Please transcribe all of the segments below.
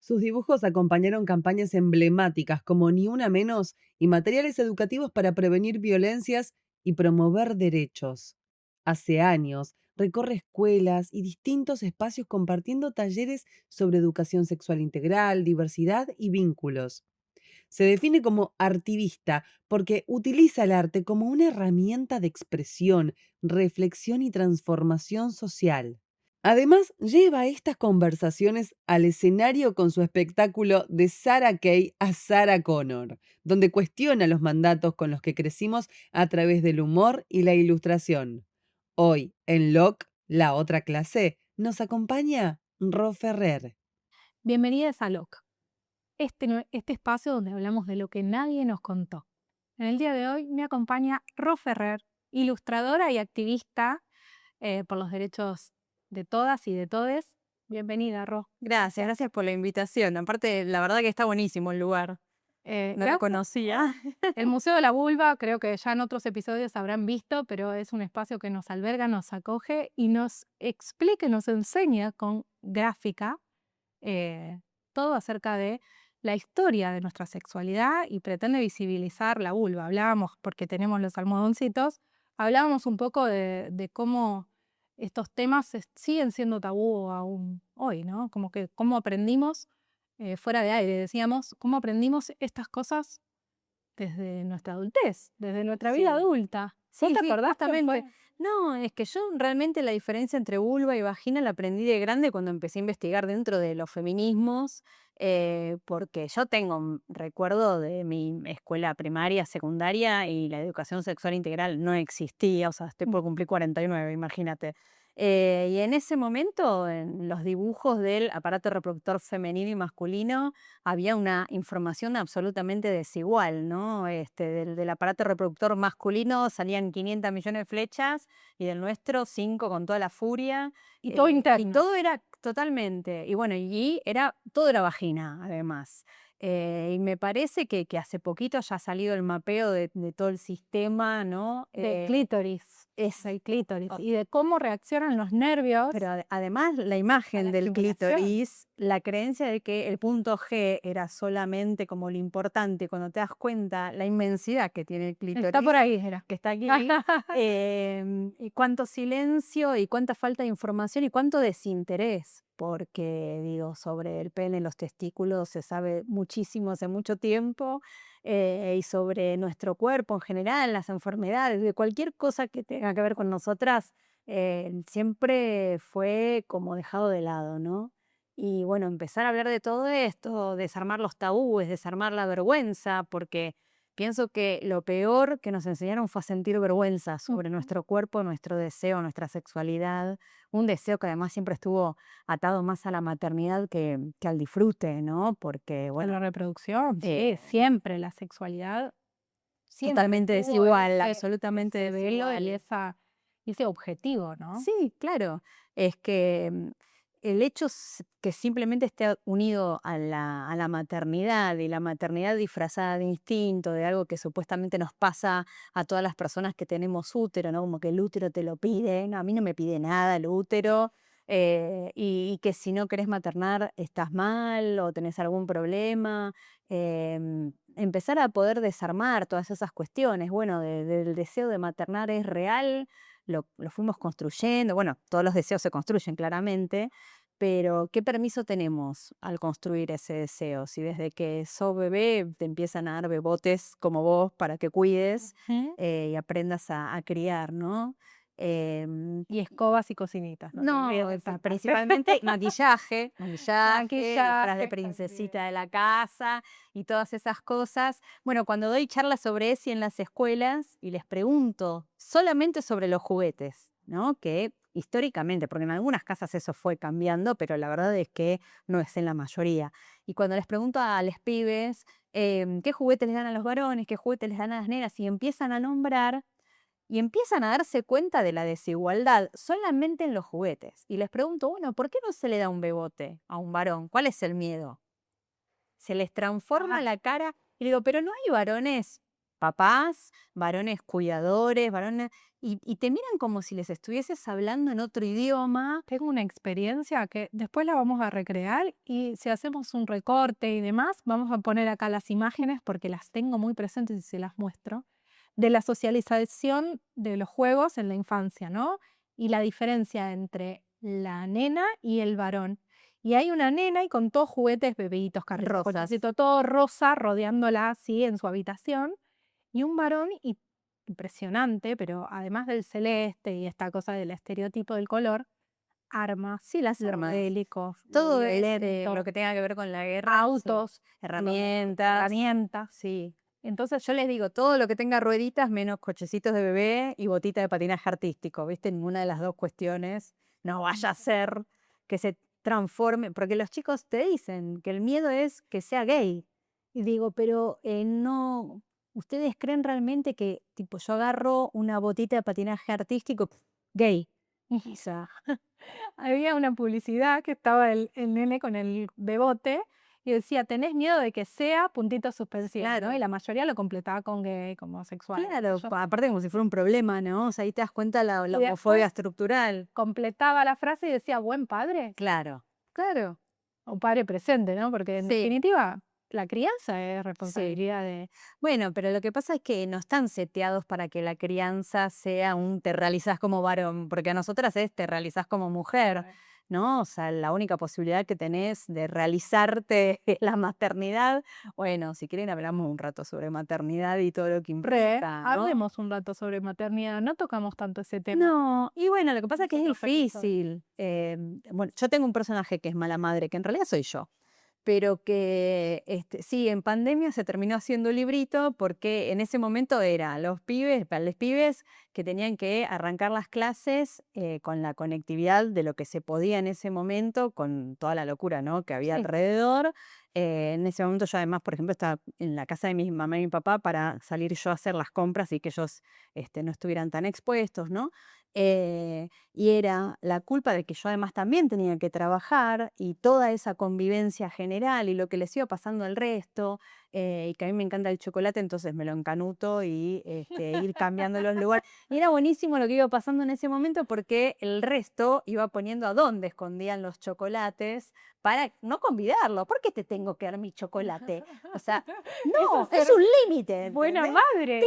Sus dibujos acompañaron campañas emblemáticas como Ni Una Menos y materiales educativos para prevenir violencias y promover derechos. Hace años recorre escuelas y distintos espacios compartiendo talleres sobre educación sexual integral, diversidad y vínculos. Se define como artivista porque utiliza el arte como una herramienta de expresión, reflexión y transformación social. Además, lleva estas conversaciones al escenario con su espectáculo De Sarah Kay a Sarah Connor, donde cuestiona los mandatos con los que crecimos a través del humor y la ilustración. Hoy, en Locke, la otra clase, nos acompaña Ro Ferrer. Bienvenidas a LOC, este espacio donde hablamos de lo que nadie nos contó. En el día de hoy me acompaña Ro Ferrer, ilustradora y activista por los derechos de todas y de todes. Bienvenida, Ro. Gracias por la invitación. Aparte, la verdad que está buenísimo el lugar. No lo Gracias. conocía. El Museo de la Vulva, creo que ya en otros episodios habrán visto, pero es un espacio que nos alberga, nos acoge y nos explica, nos enseña con gráfica eh, todo acerca de la historia de nuestra sexualidad y pretende visibilizar la vulva. Hablábamos, porque tenemos los almohadoncitos, hablábamos un poco de cómo estos temas siguen siendo tabú aún hoy, ¿no? Como que cómo aprendimos, fuera de aire, decíamos, cómo aprendimos estas cosas desde nuestra adultez, desde nuestra vida Sí. adulta. ¿Vos Sí, te sí, acordás quién justamente. fue? No, es que yo realmente la diferencia entre vulva y vagina la aprendí de grande cuando empecé a investigar dentro de los feminismos, porque yo tengo un recuerdo de mi escuela primaria, secundaria y la educación sexual integral no existía, o sea, estoy por cumplir 49, imagínate. Y en ese momento, en los dibujos del aparato reproductor femenino y masculino, había una información absolutamente desigual, ¿no? Del aparato reproductor masculino salían 500 millones de flechas y del nuestro 5 con toda la furia. Y todo Y interno. todo era totalmente, y bueno, todo era vagina, además. Y me parece que hace poquito ya ha salido el mapeo de todo el sistema, ¿no? De clítoris, Es, del clítoris, o- y de cómo reaccionan los nervios pero además la a la imagen del estimulación. clítoris, la creencia de que el punto G era solamente como lo importante, cuando te das cuenta la inmensidad que tiene el Está por clítoris, ahí, era. que está aquí, y cuánto silencio y cuánta falta de información y cuánto desinterés, porque digo, sobre el pene, los testículos se sabe muchísimo hace mucho tiempo, y sobre nuestro cuerpo en general, las enfermedades, de cualquier cosa que tenga que ver con nosotras siempre fue como dejado de lado, ¿no? Y bueno, empezar a hablar de todo esto, desarmar los tabúes, desarmar la vergüenza, porque pienso que lo peor que nos enseñaron fue a sentir vergüenza sobre Ujú. nuestro cuerpo, nuestro deseo, nuestra sexualidad, un deseo que además siempre estuvo atado más a la maternidad que al disfrute, ¿no? Porque, A bueno, la reproducción, sí, eh, siempre la sexualidad siempre totalmente tuvo desigual, ese absolutamente velo y desigual. ese objetivo, ¿no? Sí, claro. Es que el hecho que simplemente esté unido a la maternidad y la maternidad disfrazada de instinto, de algo que supuestamente nos pasa a todas las personas que tenemos útero, ¿no? Como que el útero te lo pide, no, a mí no me pide nada el útero, y que si no querés maternar estás mal o tenés algún problema. Empezar a poder desarmar todas esas cuestiones, bueno, del deseo de maternar es real, lo fuimos construyendo, bueno, todos los deseos se construyen claramente, pero ¿qué permiso tenemos al construir ese deseo? Si desde que sos bebé te empiezan a dar bebotes como vos para que cuides, Ujú. y aprendas a criar, ¿no? Em, Y escobas y cocinitas, no te olvides no, de esa parte. principalmente maquillaje, disfraz de Maquillaje también. princesita de la casa y todas esas cosas. Bueno, cuando doy charlas sobre eso en las escuelas y les pregunto solamente sobre los juguetes, ¿no? Que históricamente, porque en algunas casas eso fue cambiando, pero la verdad es que no es en la mayoría. Y cuando les pregunto a los pibes qué juguetes les dan a los varones, qué juguetes les dan a las nenas, y empiezan a nombrar y empiezan a darse cuenta de la desigualdad solamente en los juguetes. Y les pregunto, bueno, ¿por qué no se le da un bebote a un varón? ¿Cuál es el miedo? Se les transforma Ah, la cara y digo, pero no hay varones. papás, varones cuidadores, varones, y te miran como si les estuvieses hablando en otro idioma. Tengo una experiencia que después la vamos a recrear y si hacemos un recorte y demás, vamos a poner acá las imágenes porque las tengo muy presentes y se las muestro, de la socialización de los juegos en la infancia, ¿no? Y la diferencia entre la nena y el varón. Y hay una nena y con todos juguetes, bebitos, carritos, Rosas. cochecitos, todo rosa, rodeándola así en su habitación. Y un varón impresionante, pero además del celeste y esta cosa del estereotipo del color, armas, Sí, las armas. bélicos, Todo es violentos, lo que tenga que ver con la guerra, sí. autos, Herramientas. herramientas. Sí. Entonces Yo les digo, todo lo que tenga rueditas menos cochecitos de bebé y botita de patinaje artístico, ¿viste? Ninguna de las dos cuestiones no vaya a ser que se transforme, porque los chicos te dicen que el miedo es que sea gay. Y digo, pero no, ¿ustedes creen realmente que tipo yo agarro una botita de patinaje artístico gay? O sea, había una publicidad que estaba el nene con el bebote y decía, ¿tenés miedo de que sea puntitos suspensivos? ¿no? claro. Y la mayoría lo completaba con gay, como sexual. Claro, Yo aparte como si fuera un problema, ¿no? O sea, ahí te das cuenta la Y homofobia después estructural. completaba la frase y decía, buen padre Claro, claro. o padre presente, ¿no? Porque en Sí, definitiva la crianza es sí. responsabilidad de... Bueno, pero lo que pasa es que no están seteados para que la crianza sea un te realizás como varón, porque a nosotras es te realizás como mujer, ¿no? O sea, la única posibilidad que tenés de realizarte es la maternidad. Bueno, si quieren hablamos un rato sobre maternidad y todo lo que implica, ¿no? Hablemos un rato sobre maternidad, no tocamos tanto ese tema. No, y bueno, lo que pasa es que es Nosotros episodios. difícil. Bueno, yo tengo un personaje que es mala madre, que en realidad soy yo, pero que sí, en pandemia se terminó haciendo un librito porque en ese momento era los pibes, para los pibes que tenían que arrancar las clases con la conectividad de lo que se podía en ese momento, con toda la locura, ¿no? que había Sí. alrededor. En ese momento yo además, por ejemplo, estaba en la casa de mi mamá y mi papá para salir yo a hacer las compras y que ellos no estuvieran tan expuestos, ¿no? Y era la culpa de que yo además también tenía que trabajar y toda esa convivencia general y lo que les iba pasando al resto, y que a mí me encanta el chocolate, entonces me lo encanuto y ir cambiando los lugares. Y era buenísimo lo que iba pasando en ese momento porque el resto iba poniendo a dónde escondían los chocolates para no convidarlos. ¿Por qué te tengo que dar mi chocolate? O sea, no, Eso es es ser un límite, buena ¿entendés? madre.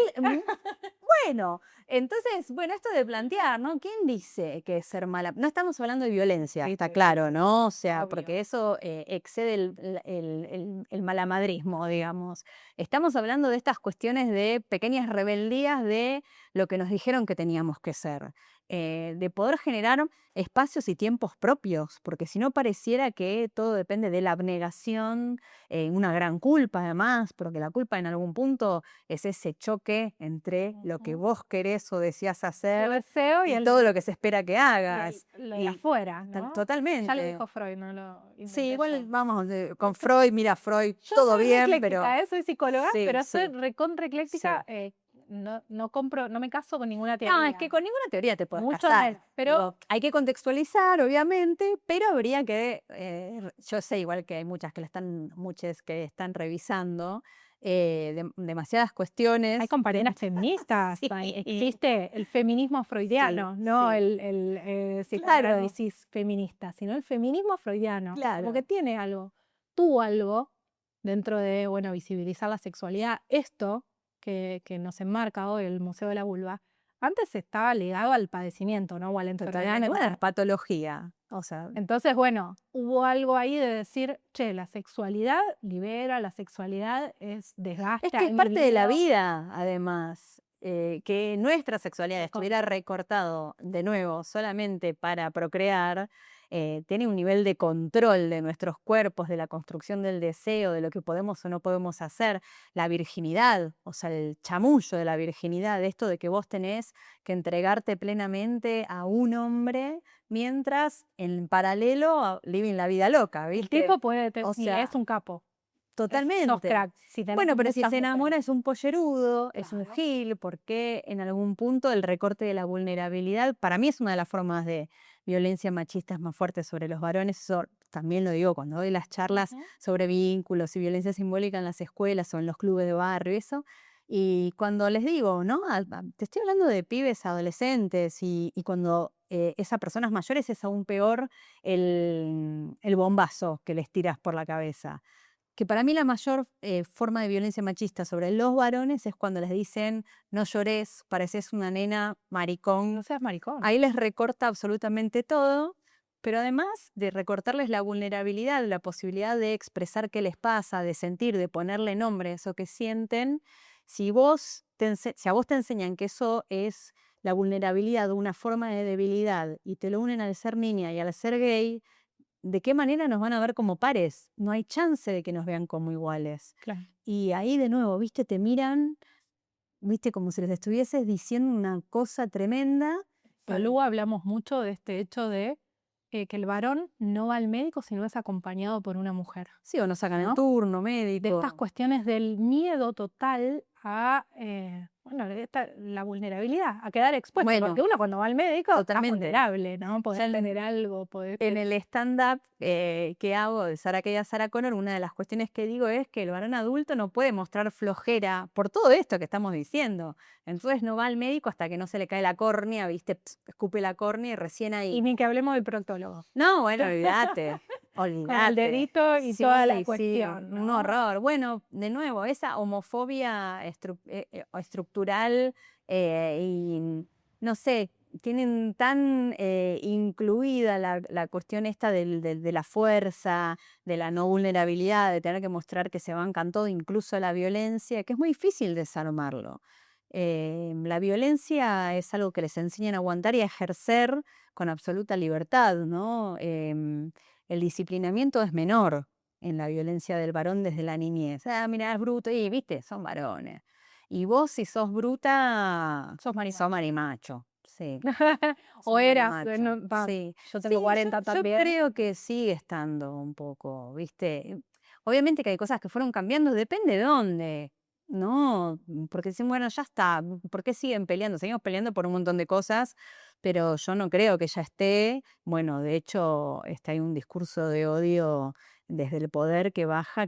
Bueno, entonces, bueno, esto de plantear, ¿no? ¿Quién dice que es ser mala? No estamos hablando de violencia, está claro, ¿no? O sea, Obvio. porque eso excede el malamadrismo, digamos. Estamos hablando de estas cuestiones de pequeñas rebeldías de lo que nos dijeron que teníamos que ser. De poder generar espacios y tiempos propios, porque si no pareciera que todo depende de la abnegación, una gran culpa además, porque la culpa en algún punto es ese choque entre lo que Ujú. vos querés o decías Yo hacer deseo y todo lo que se espera que y hagas. lo de Y afuera, ¿no? Ya lo totalmente. dijo Freud, no lo Sí, inventé igual yo. vamos con Freud, mira, Freud, Yo todo soy re bien, ecléctica, pero soy psicóloga, sí, pero soy sí, recontra sí. ecléctica, no compro, no me caso con ninguna No, es que teoría, con ninguna teoría te puedes mucho casar. menos, pero Digo, hay que contextualizar, obviamente, pero habría que, yo sé igual que hay muchas que están revisando demasiadas cuestiones. hay compañeras feministas, Sí, existe el feminismo sí, freudiano, no sí. el Claro, psicoanálisis feminista, sino el feminismo freudiano, como que claro. tiene algo, tuvo algo dentro de, bueno, visibilizar la sexualidad. Esto que nos enmarca hoy el Museo de la Vulva, antes estaba ligado al padecimiento, ¿no? O a la enfermedad Totalmente. Bueno, mental. es patología. O sea, Entonces, bueno, hubo algo ahí de decir, che, la sexualidad libera, la sexualidad es es desgaste, que hay es mi parte de la libido. vida, además. Que nuestra sexualidad Con- estuviera recortado de nuevo solamente para procrear, tiene un nivel de control de nuestros cuerpos, de la construcción del deseo, de lo que podemos o no podemos hacer, la virginidad, o sea, el chamullo de la virginidad, esto de que vos tenés que entregarte plenamente a un hombre mientras en paralelo living la vida loca, El ¿viste? tipo puede, O y es sea, un capo, sos totalmente. crack, si tenés Bueno, pero si muchas se enamora mujeres. es un pollerudo, es un Claro. gil, porque en algún punto el recorte de la vulnerabilidad, para mí es una de las formas de violencia machistas más fuertes sobre los varones. Eso también lo digo cuando doy las charlas Ujú. sobre vínculos y violencia simbólica en las escuelas o en los clubes de barrio, eso. Y cuando les digo, ¿no? Te estoy hablando de pibes adolescentes y cuando esas personas mayores es aún peor el bombazo que les tiras por la cabeza. Que para mí la mayor forma de violencia machista sobre los varones es cuando les dicen, no llores, pareces una nena, maricón. No seas maricón. Ahí les recorta absolutamente todo, pero además de recortarles la vulnerabilidad, la posibilidad de expresar qué les pasa, de sentir, de ponerle nombre a eso que sienten, si a vos te enseñan que eso es la vulnerabilidad de una forma de debilidad y te lo unen al ser niña y al ser gay, ¿de qué manera nos van a ver como pares? No hay chance de que nos vean como iguales. Claro. Y ahí de nuevo, viste, te miran, viste, como si les estuvieses diciendo una cosa tremenda. En Lugo hablamos mucho de este hecho de que el varón no va al médico si no es acompañado por una mujer, Sí, o no sacan el ¿no? turno De estas médico. cuestiones del miedo total a, bueno, la vulnerabilidad, a quedar expuesto, Bueno, porque uno cuando va al médico está totalmente. vulnerable, ¿no? Ya Podés tener algo, podés... en el stand-up que hago de Sarah Kay a Sarah Connor, una de las cuestiones que digo es que el varón adulto no puede mostrar flojera por todo esto que estamos diciendo. Entonces no va al médico hasta que no se le cae la córnea, ¿viste? Escupe la córnea y recién ahí. Y ni que hablemos del proctólogo. No, bueno, olvídate. Con el Olvídate. dedito y toda la Sí, cuestión, un ¿no? horror. Bueno, de nuevo, esa homofobia estructural y no sé, tienen tan incluida la cuestión esta de la fuerza, de la no vulnerabilidad, de tener que mostrar que se bancan todo, incluso la violencia, que es muy difícil desarmarlo. La violencia es algo que les enseñan a aguantar y a ejercer con absoluta libertad, ¿no? El disciplinamiento es menor en la violencia del varón desde la niñez. Ah, mira, es bruto, y viste, son varones. Y vos, si sos bruta, Sos marimacho. sos marimacho. Sí, O sos eras, marimacho. no, va, Sí. yo tengo Sí, 40 yo también. creo que sigue estando un poco, ¿viste? Obviamente que hay cosas que fueron cambiando, depende de dónde. No, porque dicen, bueno, ya está, ¿por qué siguen peleando? Seguimos peleando por un montón de cosas, pero yo no creo que ya esté. Bueno, de hecho, hay un discurso de odio desde el poder que baja,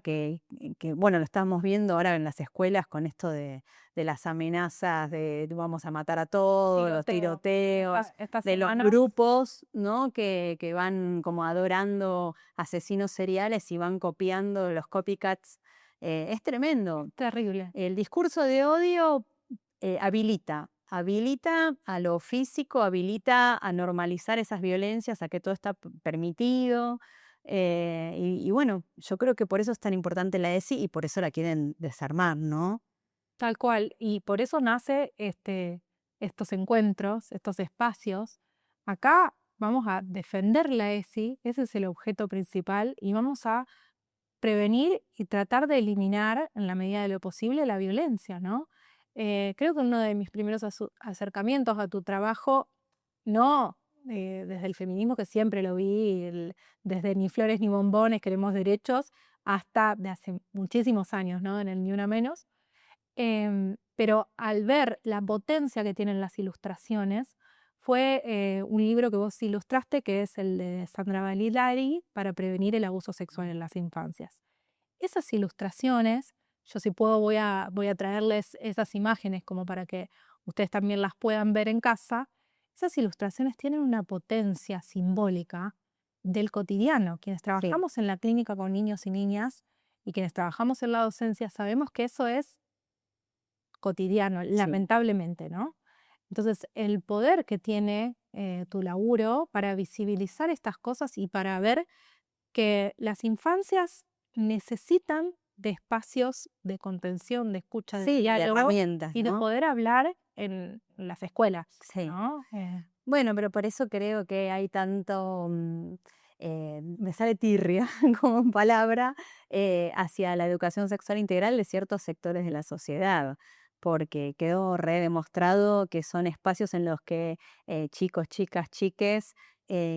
bueno, lo estamos viendo ahora en las escuelas con esto de las amenazas de vamos a matar a todos, los tiroteos, Esta de los semana, grupos, ¿no? Que van como adorando asesinos seriales y van copiando los copycats. Es tremendo. terrible. El discurso de odio habilita a lo físico, habilita a normalizar esas violencias, a que todo está permitido. Y bueno, yo creo que por eso es tan importante la ESI y por eso la quieren desarmar, ¿no? Tal cual. Y por eso nace estos encuentros, estos espacios. Acá vamos a defender la ESI, ese es el objeto principal, y vamos a prevenir y tratar de eliminar, en la medida de lo posible, la violencia, ¿no? Creo que uno de mis primeros acercamientos a tu trabajo, no desde el feminismo, que siempre lo vi, desde Ni Flores ni Bombones, Queremos Derechos, hasta de hace muchísimos años, ¿no? En el Ni Una Menos. Pero al ver la potencia que tienen las ilustraciones, fue un libro que vos ilustraste, que es el de Sandra Barilari, para prevenir el abuso sexual en las infancias. Esas ilustraciones, yo si puedo voy a traerles esas imágenes como para que ustedes también las puedan ver en casa. Esas ilustraciones tienen una potencia simbólica del cotidiano. Quienes Sí, trabajamos en la clínica con niños y niñas y quienes trabajamos en la docencia sabemos que eso es cotidiano, sí. lamentablemente, ¿no? Entonces, el poder que tiene tu laburo para visibilizar estas cosas y para ver que las infancias necesitan de espacios de contención, de escucha, de Sí, de diálogo herramientas, y de ¿no? poder hablar en las escuelas, Sí. ¿no? Bueno, pero por eso creo que hay tanto, me sale tirria como palabra, hacia la educación sexual integral de ciertos sectores de la sociedad, porque quedó re demostrado que son espacios en los que chicos, chicas, chiques,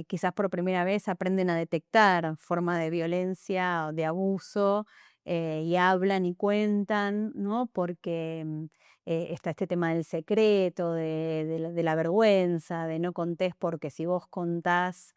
quizás por primera vez aprenden a detectar forma de violencia o de abuso y hablan y cuentan, ¿no? Porque está este tema del secreto, de la vergüenza, de no contés porque si vos contás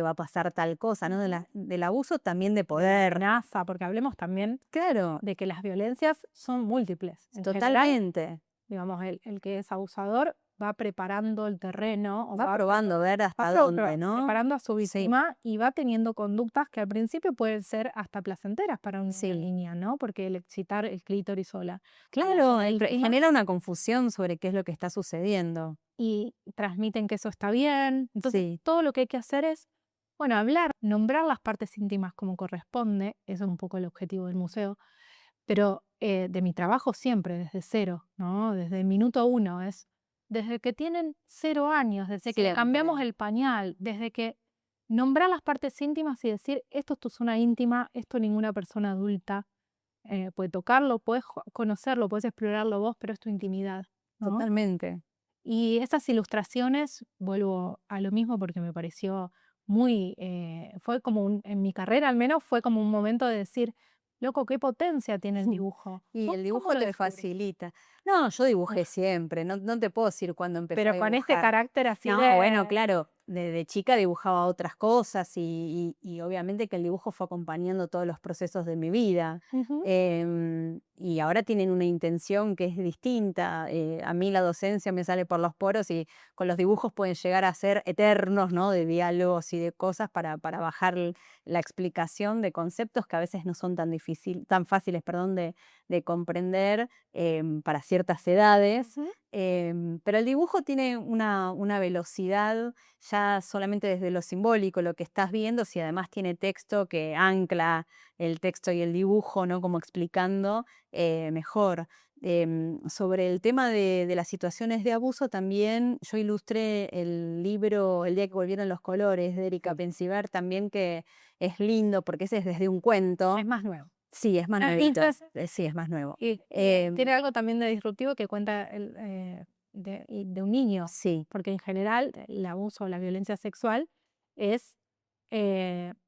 va a pasar tal cosa, ¿no? Del abuso también de poder. Amenaza, porque hablemos también Claro, de que las violencias son múltiples. En general, totalmente. digamos, el que es abusador va preparando el terreno o Va probando a ver hasta va dónde, ¿no? preparando a su Sí, víctima y va teniendo conductas que al principio pueden ser hasta placenteras para una sí. niña, ¿no? Porque el excitar el clítoris sola. Claro, víctima genera una confusión sobre qué es lo que está sucediendo. y transmiten que eso está bien. Entonces, Sí, todo lo que hay que hacer es, bueno, hablar, nombrar las partes íntimas como corresponde, eso es un poco el objetivo del museo, pero de mi trabajo siempre, desde cero, ¿no? Desde el minuto uno, es desde que tienen 0 años, desde que cambiamos siempre. el pañal, desde que nombrar las partes íntimas y decir, esto es tu zona íntima, esto ninguna persona adulta puede tocarlo, puedes conocerlo, puedes explorarlo vos, pero es tu intimidad, ¿no? Totalmente. Y esas ilustraciones, vuelvo a lo mismo porque me pareció muy, fue como en mi carrera al menos, fue como un momento de decir, loco, qué potencia tiene el dibujo. Y ¿Vos el cómo dibujo lo te descubriste? facilita. No, yo dibujé Uf, siempre, no te puedo decir cuándo empecé a pero con este dibujar. carácter así No, bueno, de... claro, de chica dibujaba otras cosas y obviamente que el dibujo fue acompañando todos los procesos de mi vida. Ujú. Y ahora tienen una intención que es distinta. A mí la docencia me sale por los poros y con los dibujos pueden llegar a ser eternos, ¿no? De diálogos y de cosas para bajar la explicación de conceptos que a veces no son tan fáciles, perdón, de comprender para ciertas edades. Ujú. Pero el dibujo tiene una velocidad ya solamente desde lo simbólico, lo que estás viendo, si además tiene texto que ancla el texto y el dibujo, ¿no? Como explicando mejor. Sobre el tema de las situaciones de abuso, también yo ilustré el libro El día que volvieron los colores de Erika Pensiver, también que es lindo porque ese es desde un cuento. Es más nuevo. Sí, es más Ah, nuevito. entonces, Sí, es más nuevo. y Em, tiene algo también de disruptivo que cuenta de un niño, sí. porque en general el abuso o la violencia sexual es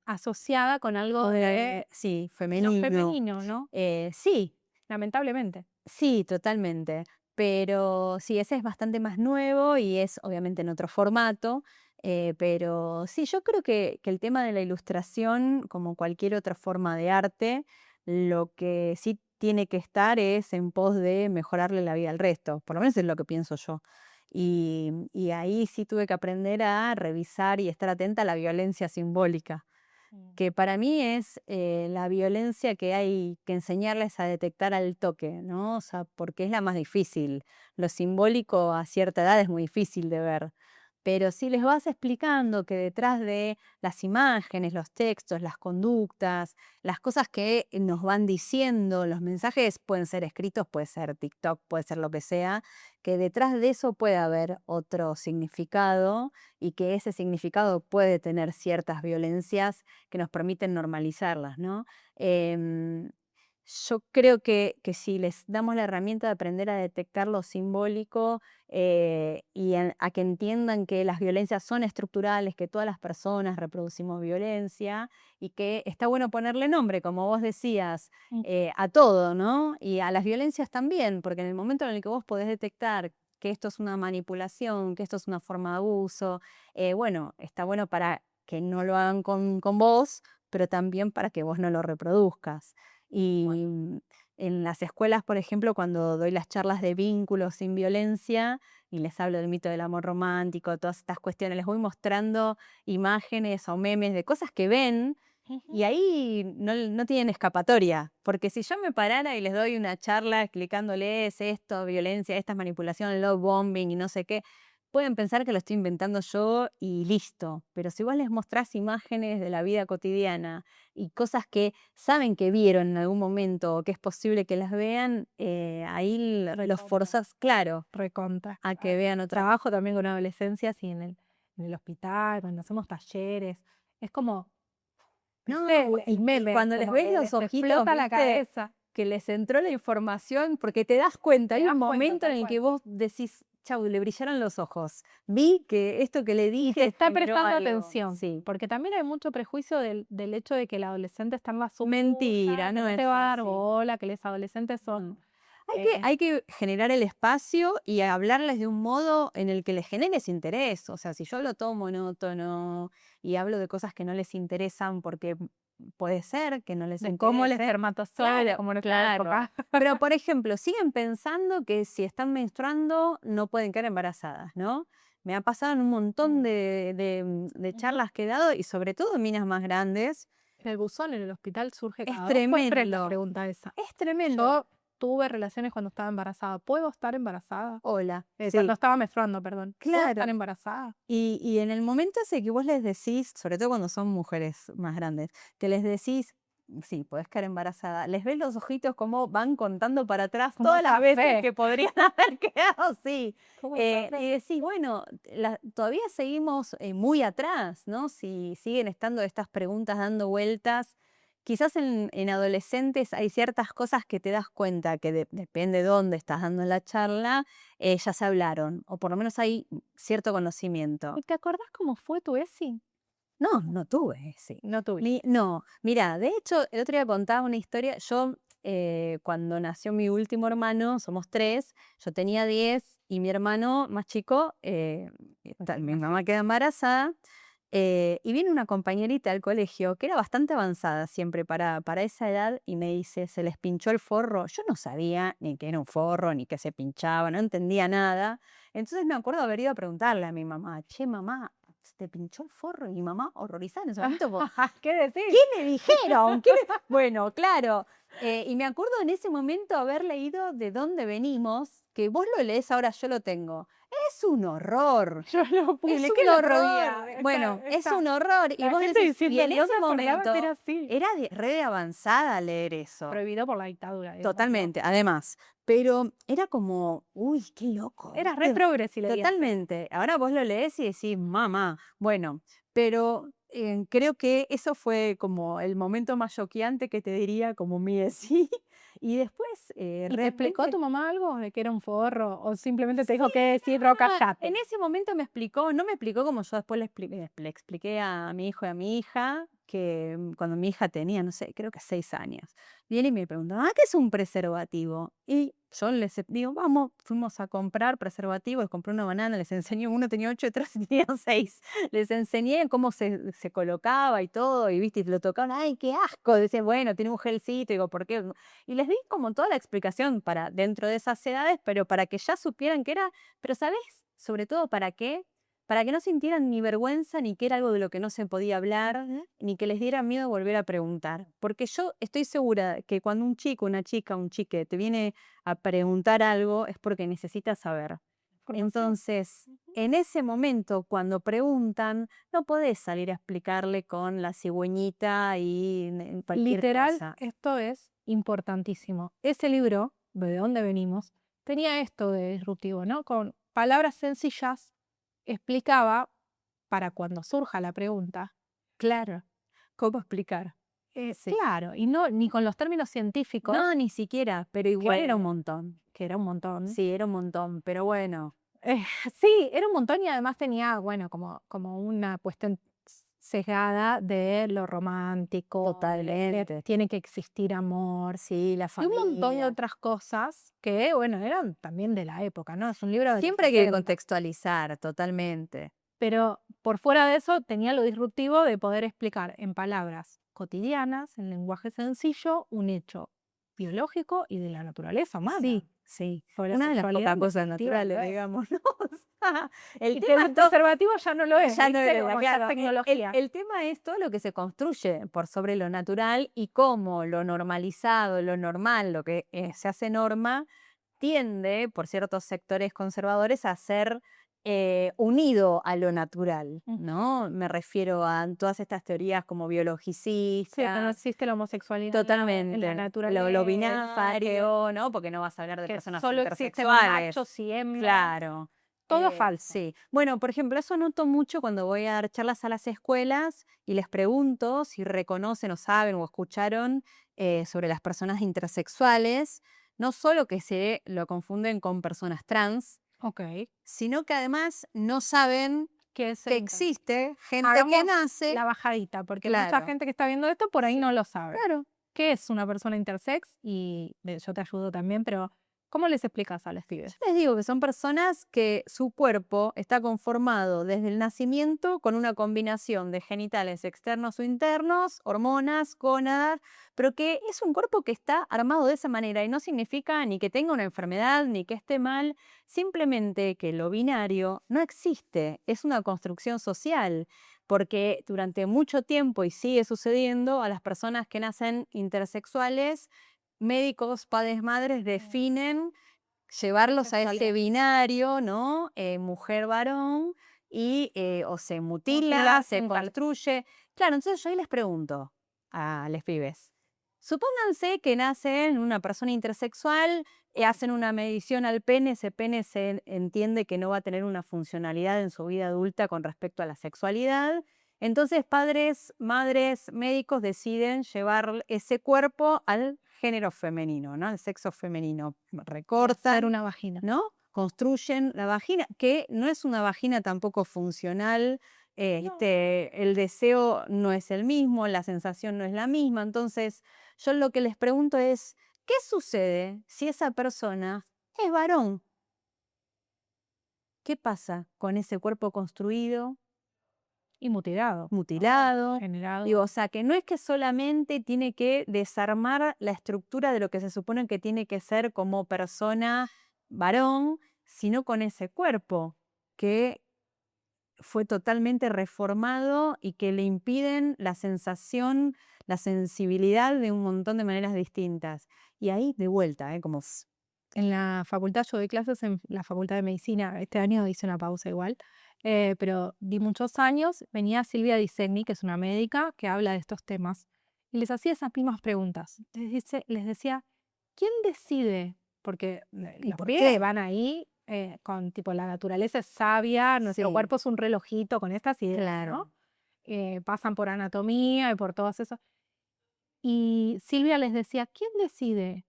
asociada con algo de Sí, lo femenino. femenino, ¿no? Sí, Lamentablemente. sí, totalmente. Pero sí, ese es bastante más nuevo y es obviamente en otro formato. Pero sí, yo creo que el tema de la ilustración, como cualquier otra forma de arte, lo que sí tiene que estar es en pos de mejorarle la vida al resto. Por lo menos es lo que pienso yo. Y ahí sí tuve que aprender a revisar y estar atenta a la violencia simbólica Mm. que para mí es la violencia que hay que enseñarles a detectar al toque, ¿no? O sea, porque es la más difícil. Lo simbólico a cierta edad es muy difícil de ver. Pero si les vas explicando que detrás de las imágenes, los textos, las conductas, las cosas que nos van diciendo, los mensajes pueden ser escritos, puede ser TikTok, puede ser lo que sea, que detrás de eso puede haber otro significado y que ese significado puede tener ciertas violencias que nos permiten normalizarlas, ¿no? Em, yo creo que si les damos la herramienta de aprender a detectar lo simbólico a que entiendan que las violencias son estructurales, que todas las personas reproducimos violencia y que está bueno ponerle nombre, como vos decías, Mm. a todo, ¿no? Y a las violencias también, porque en el momento en el que vos podés detectar que esto es una manipulación, que esto es una forma de abuso, bueno, está bueno para que no lo hagan con vos, pero también para que vos no lo reproduzcas. Y en las escuelas, por ejemplo, cuando doy las charlas de vínculos sin violencia y les hablo del mito del amor romántico, todas estas cuestiones, les voy mostrando imágenes o memes de cosas que ven Ujú. y ahí no tienen escapatoria, porque si yo me parara y les doy una charla explicándoles esto, violencia, esta es manipulación, love bombing y no sé qué, pueden pensar que lo estoy inventando yo y listo. Pero si vos les mostrás imágenes de la vida cotidiana y cosas que saben que vieron en algún momento o que es posible que las vean, ahí los Recontra, forzás, claro, recontra. a que vean otra Trabajo también con adolescencias y en el hospital, cuando hacemos talleres, es como, No, ¿viste? El y meme, cuando les como ves que los les ojitos, explota la viste, cabeza. que les entró la información, porque te das cuenta, Te hay das un cuenta, momento en tal el que cual. vos decís, chau, le brillaron los ojos. Vi que esto que le Y te dije está generó prestando algo. atención, Sí. porque también hay mucho prejuicio del hecho de que el adolescente está en la suya, Mentira, que no no te es va a dar así. bola, que los adolescentes No. son Hay que generar el espacio y hablarles de un modo en el que les genere ese interés. O sea, si yo hablo todo monótono y hablo de cosas que no les interesan porque puede ser que no les de cómo el interese. espermatozoide, Claro, como en esta claro. época. Pero, por ejemplo, siguen pensando que si están menstruando no pueden quedar embarazadas, ¿no? Me ha pasado en un montón Mm. de Ujú. charlas que he dado y sobre todo en minas más grandes. El buzón en el hospital surge Es cada 2 por 3 la tremendo, pregunta esa. es tremendo. Yo tuve relaciones cuando estaba embarazada. ¿Puedo estar embarazada? Hola, Cuando sí, estaba menstruando, perdón. ¿Puedo estar claro. embarazada? Y en el momento ese que vos les decís, sobre todo cuando son mujeres más grandes, que les decís, sí, podés quedar embarazada, les ves los ojitos como van contando para atrás Como todas las veces café. que podrían haber quedado, sí. Como Y café. decís, bueno, todavía seguimos muy atrás, ¿no? Si siguen estando estas preguntas dando vueltas. Quizás en adolescentes hay ciertas cosas que te das cuenta que depende de dónde estás dando la charla, ya se hablaron, o por lo menos hay cierto conocimiento. ¿Y te acordás cómo fue tu ESI? No, no tuve, sí. No tuviste. No, mira, de hecho, el otro día contaba una historia. Yo, cuando nació mi último hermano, somos tres, yo tenía 10 y mi hermano más chico, mi mamá queda embarazada. Y viene una compañerita del colegio que era bastante avanzada siempre para esa edad y me dice, se les pinchó el forro. Yo no sabía ni qué era un forro, ni qué se pinchaba, no entendía nada. Entonces me acuerdo haber ido a preguntarle a mi mamá, che, mamá, ¿se te pinchó el forro? Y mi mamá, horrorizada en ese momento, ¿Qué decís? ¿qué le dijeron? Bueno, claro. Y me acuerdo en ese momento haber leído de dónde venimos, que vos lo lees ahora, yo lo tengo. Es un horror. Yo lo Es publiqué un el otro día. horror. Bueno, es un horror. Y La vos gente decís, y diciendo, en no ese me acordaba momento que era así. era re de avanzada leer eso. Prohibido por la dictadura. digamos, ¿no? Totalmente, además. Pero era como, uy, qué loco. Era re ¿viste? progre si leías. Totalmente. Ahora vos lo lees y decís, mamá. Bueno, pero creo que eso fue como el momento más choqueante que te diría, como mi sí. Y después, ¿Y te explicó realmente. tu mamá algo de que era un forro? ¿O simplemente te dijo que decir, no, callate? En ese momento me explicó, no me explicó como yo después le expliqué a mi hijo y a mi hija, que cuando mi hija tenía, no sé, creo que 6 años, viene y me preguntó, ¿qué es un preservativo? Y yo les digo, vamos, fuimos a comprar preservativos, compré una banana, les enseñé, uno tenía 8 y otro tenía 6, les enseñé cómo se colocaba y todo, y viste, y lo tocaban, ¡ay, qué asco! Decían, bueno, tiene un gelcito, digo, ¿por qué? Y les di como toda la explicación para dentro de esas edades, pero para que ya supieran que era, pero ¿sabes? Sobre todo para qué, para que no sintieran ni vergüenza, ni que era algo de lo que no se podía hablar, ni que les diera miedo volver a preguntar. Porque yo estoy segura que cuando un chico, una chica, un chique te viene a preguntar algo es porque necesita saber. Entonces, en ese momento, cuando preguntan, no podés salir a explicarle con la cigüeñita y cualquier Literal, cosa. esto es importantísimo. Ese libro, ¿de dónde venimos? Tenía esto de disruptivo, ¿no? Con palabras sencillas explicaba, para cuando surja la pregunta, Claro, ¿cómo explicar? Sí. claro, y no ni con los términos científicos, No, ni siquiera, pero igual era un que, montón. que era un montón. Sí, era un montón, pero bueno, Eh, sí, era un montón y además tenía, bueno, como una cuestión sesgada de lo romántico, de totalmente. tiene que existir amor, Sí, la y un montón de familia. otras cosas que, bueno, eran también de la época, ¿no? Es un libro de los Siempre hay que 70, contextualizar, totalmente. pero por fuera de eso tenía lo disruptivo de poder explicar en palabras cotidianas, en lenguaje sencillo, un hecho biológico y de la naturaleza humana. Sí, sí. Sobre la Una de las sexualidad, pocas en cosas definitiva, naturales, ¿no es? digamos, ¿no? O sea, el Y que tema el es todo, preservativo ya no lo es, ya no ¿viste? es, Como ya claro, es tecnología. el tema es todo lo que se construye por sobre lo natural y cómo lo normalizado, lo normal, lo que se hace norma, tiende, por ciertos sectores conservadores, a ser unido a lo natural, ¿no? Me refiero a todas estas teorías como Sí, que no biologicistas. existe la homosexualidad en la Totalmente. naturaleza, Lo que binario, ¿no? Porque no vas a hablar de personas solo existen intersexuales. machos y hembras. Claro. Todo falso. Sí. Bueno, por ejemplo, eso noto mucho cuando voy a dar charlas a las escuelas y les pregunto si reconocen o saben o escucharon sobre las personas intersexuales. No solo que se lo confunden con personas trans, Ok. sino que además no saben ¿Qué es que el trans? existe gente que Hagamos nace. la bajadita, porque mucha Claro. gente que está viendo esto por ahí no lo sabe. Claro. ¿Qué es una persona intersex? Y yo te ayudo también, pero ¿Cómo les explicas a los pibes? Les digo que son personas que su cuerpo está conformado desde el nacimiento con una combinación de genitales externos o internos, hormonas, gónadas, pero que es un cuerpo que está armado de esa manera y no significa ni que tenga una enfermedad ni que esté mal, simplemente que lo binario no existe, es una construcción social. Porque durante mucho tiempo, y sigue sucediendo, a las personas que nacen intersexuales, médicos, padres, madres definen llevarlos a ese Sexualidad. binario, ¿no? Mujer-varón, y o se mutila, Mutilar se genital. construye. Claro, entonces yo ahí les pregunto a los pibes. Supónganse que nacen una persona intersexual, hacen una medición al pene, ese pene se entiende que no va a tener una funcionalidad en su vida adulta con respecto a la sexualidad. Entonces padres, madres, médicos deciden llevar ese cuerpo al género femenino, ¿no? Al sexo femenino. Hacer Recortan, una vagina. ¿no? Construyen la vagina, que no es una vagina tampoco funcional. No. El deseo no es el mismo, la sensación no es la misma. Entonces, yo lo que les pregunto es, ¿qué sucede si esa persona es varón? ¿Qué pasa con ese cuerpo construido, Y mutilado. mutilado? Generado. Digo, o sea, que no es que solamente tiene que desarmar la estructura de lo que se supone que tiene que ser como persona varón, sino con ese cuerpo que fue totalmente reformado y que le impiden la sensación, la sensibilidad de un montón de maneras distintas. Y ahí de vuelta, como En la facultad yo doy clases en la Facultad de Medicina. Este año hice una pausa igual, pero di muchos años. Venía Silvia Di Segni, que es una médica que habla de estos temas, y les hacía esas mismas preguntas. Les decía, ¿quién decide? Porque ¿y los por pibes qué? van ahí con tipo la naturaleza es sabia, nuestro Sí, cuerpo es un relojito con estas ideas, claro, ¿no? Pasan por anatomía y por todas esas. Y Silvia les decía, ¿quién decide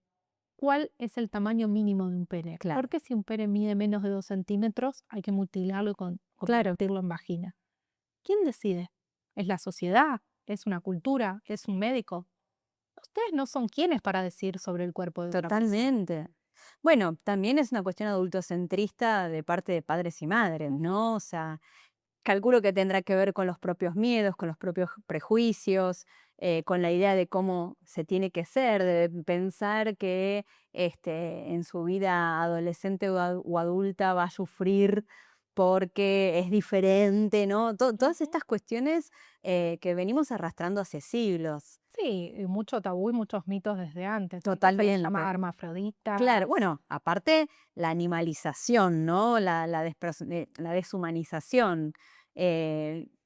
cuál es el tamaño mínimo de un pene? claro, Porque si un pene mide menos de 2 centímetros, hay que mutilarlo y claro. convertirlo en vagina. ¿Quién decide? ¿Es la sociedad? ¿Es una cultura? ¿Es un médico? Ustedes no son quienes para decir sobre el cuerpo de otra persona. Totalmente. Bueno, también es una cuestión adultocentrista de parte de padres y madres, ¿no? O sea, calculo que tendrá que ver con los propios miedos, con los propios prejuicios, con la idea de cómo se tiene que ser, de pensar que en su vida adolescente o adulta va a sufrir porque es diferente, ¿no? Todas Ujú. estas cuestiones que venimos arrastrando hace siglos. Sí, y mucho tabú y muchos mitos desde antes. Antes se les llama Totalmente. hermafroditas. Claro, bueno, aparte la animalización, ¿no? La deshumanización,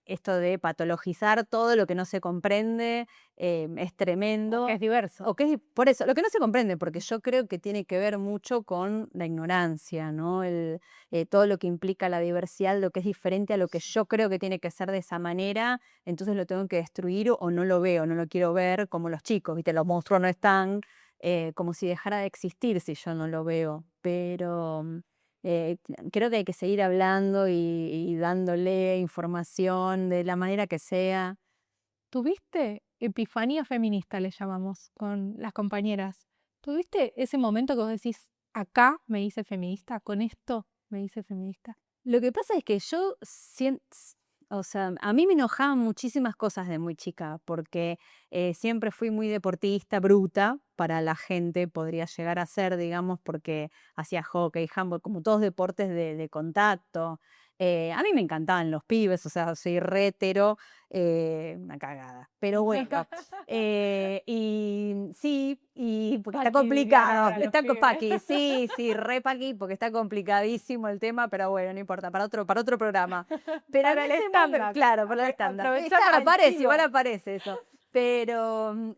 esto de patologizar todo lo que no se comprende, es O que tremendo. es diverso. O que por eso, lo que no se comprende, porque yo creo que tiene que ver mucho con la ignorancia, ¿no? Todo lo que implica la diversidad, lo que es diferente a lo que yo creo que tiene que ser de esa manera, entonces lo tengo que destruir o no lo veo, no lo quiero ver como los chicos, ¿viste? Los monstruos no están, como si dejara de existir si yo no lo veo. Pero creo que hay que seguir hablando y dándole información de la manera que sea. ¿Tuviste epifanía feminista, le llamamos, con las compañeras? ¿Tuviste ese momento que vos decís, acá me hice feminista, con esto me hice feminista? Lo que pasa es que yo siento, o sea, a mí me enojaban muchísimas cosas de muy chica, porque siempre fui muy deportista, bruta, para la gente podría llegar a ser, digamos, porque hacía hockey, handball, como todos deportes de contacto. A mí me encantaban los pibes, o sea, soy rétero, una cagada. Pero bueno, y sí, y porque está Paqui, dirían complicado, ahora los pibes. paqui, sí, sí, re paqui, porque está complicadísimo el tema, pero bueno, no importa, para otro programa. Pero en Para el ese momento, estándar. claro, para el estándar. Aprovechá para el Aparece, chivo. igual aparece eso. Pero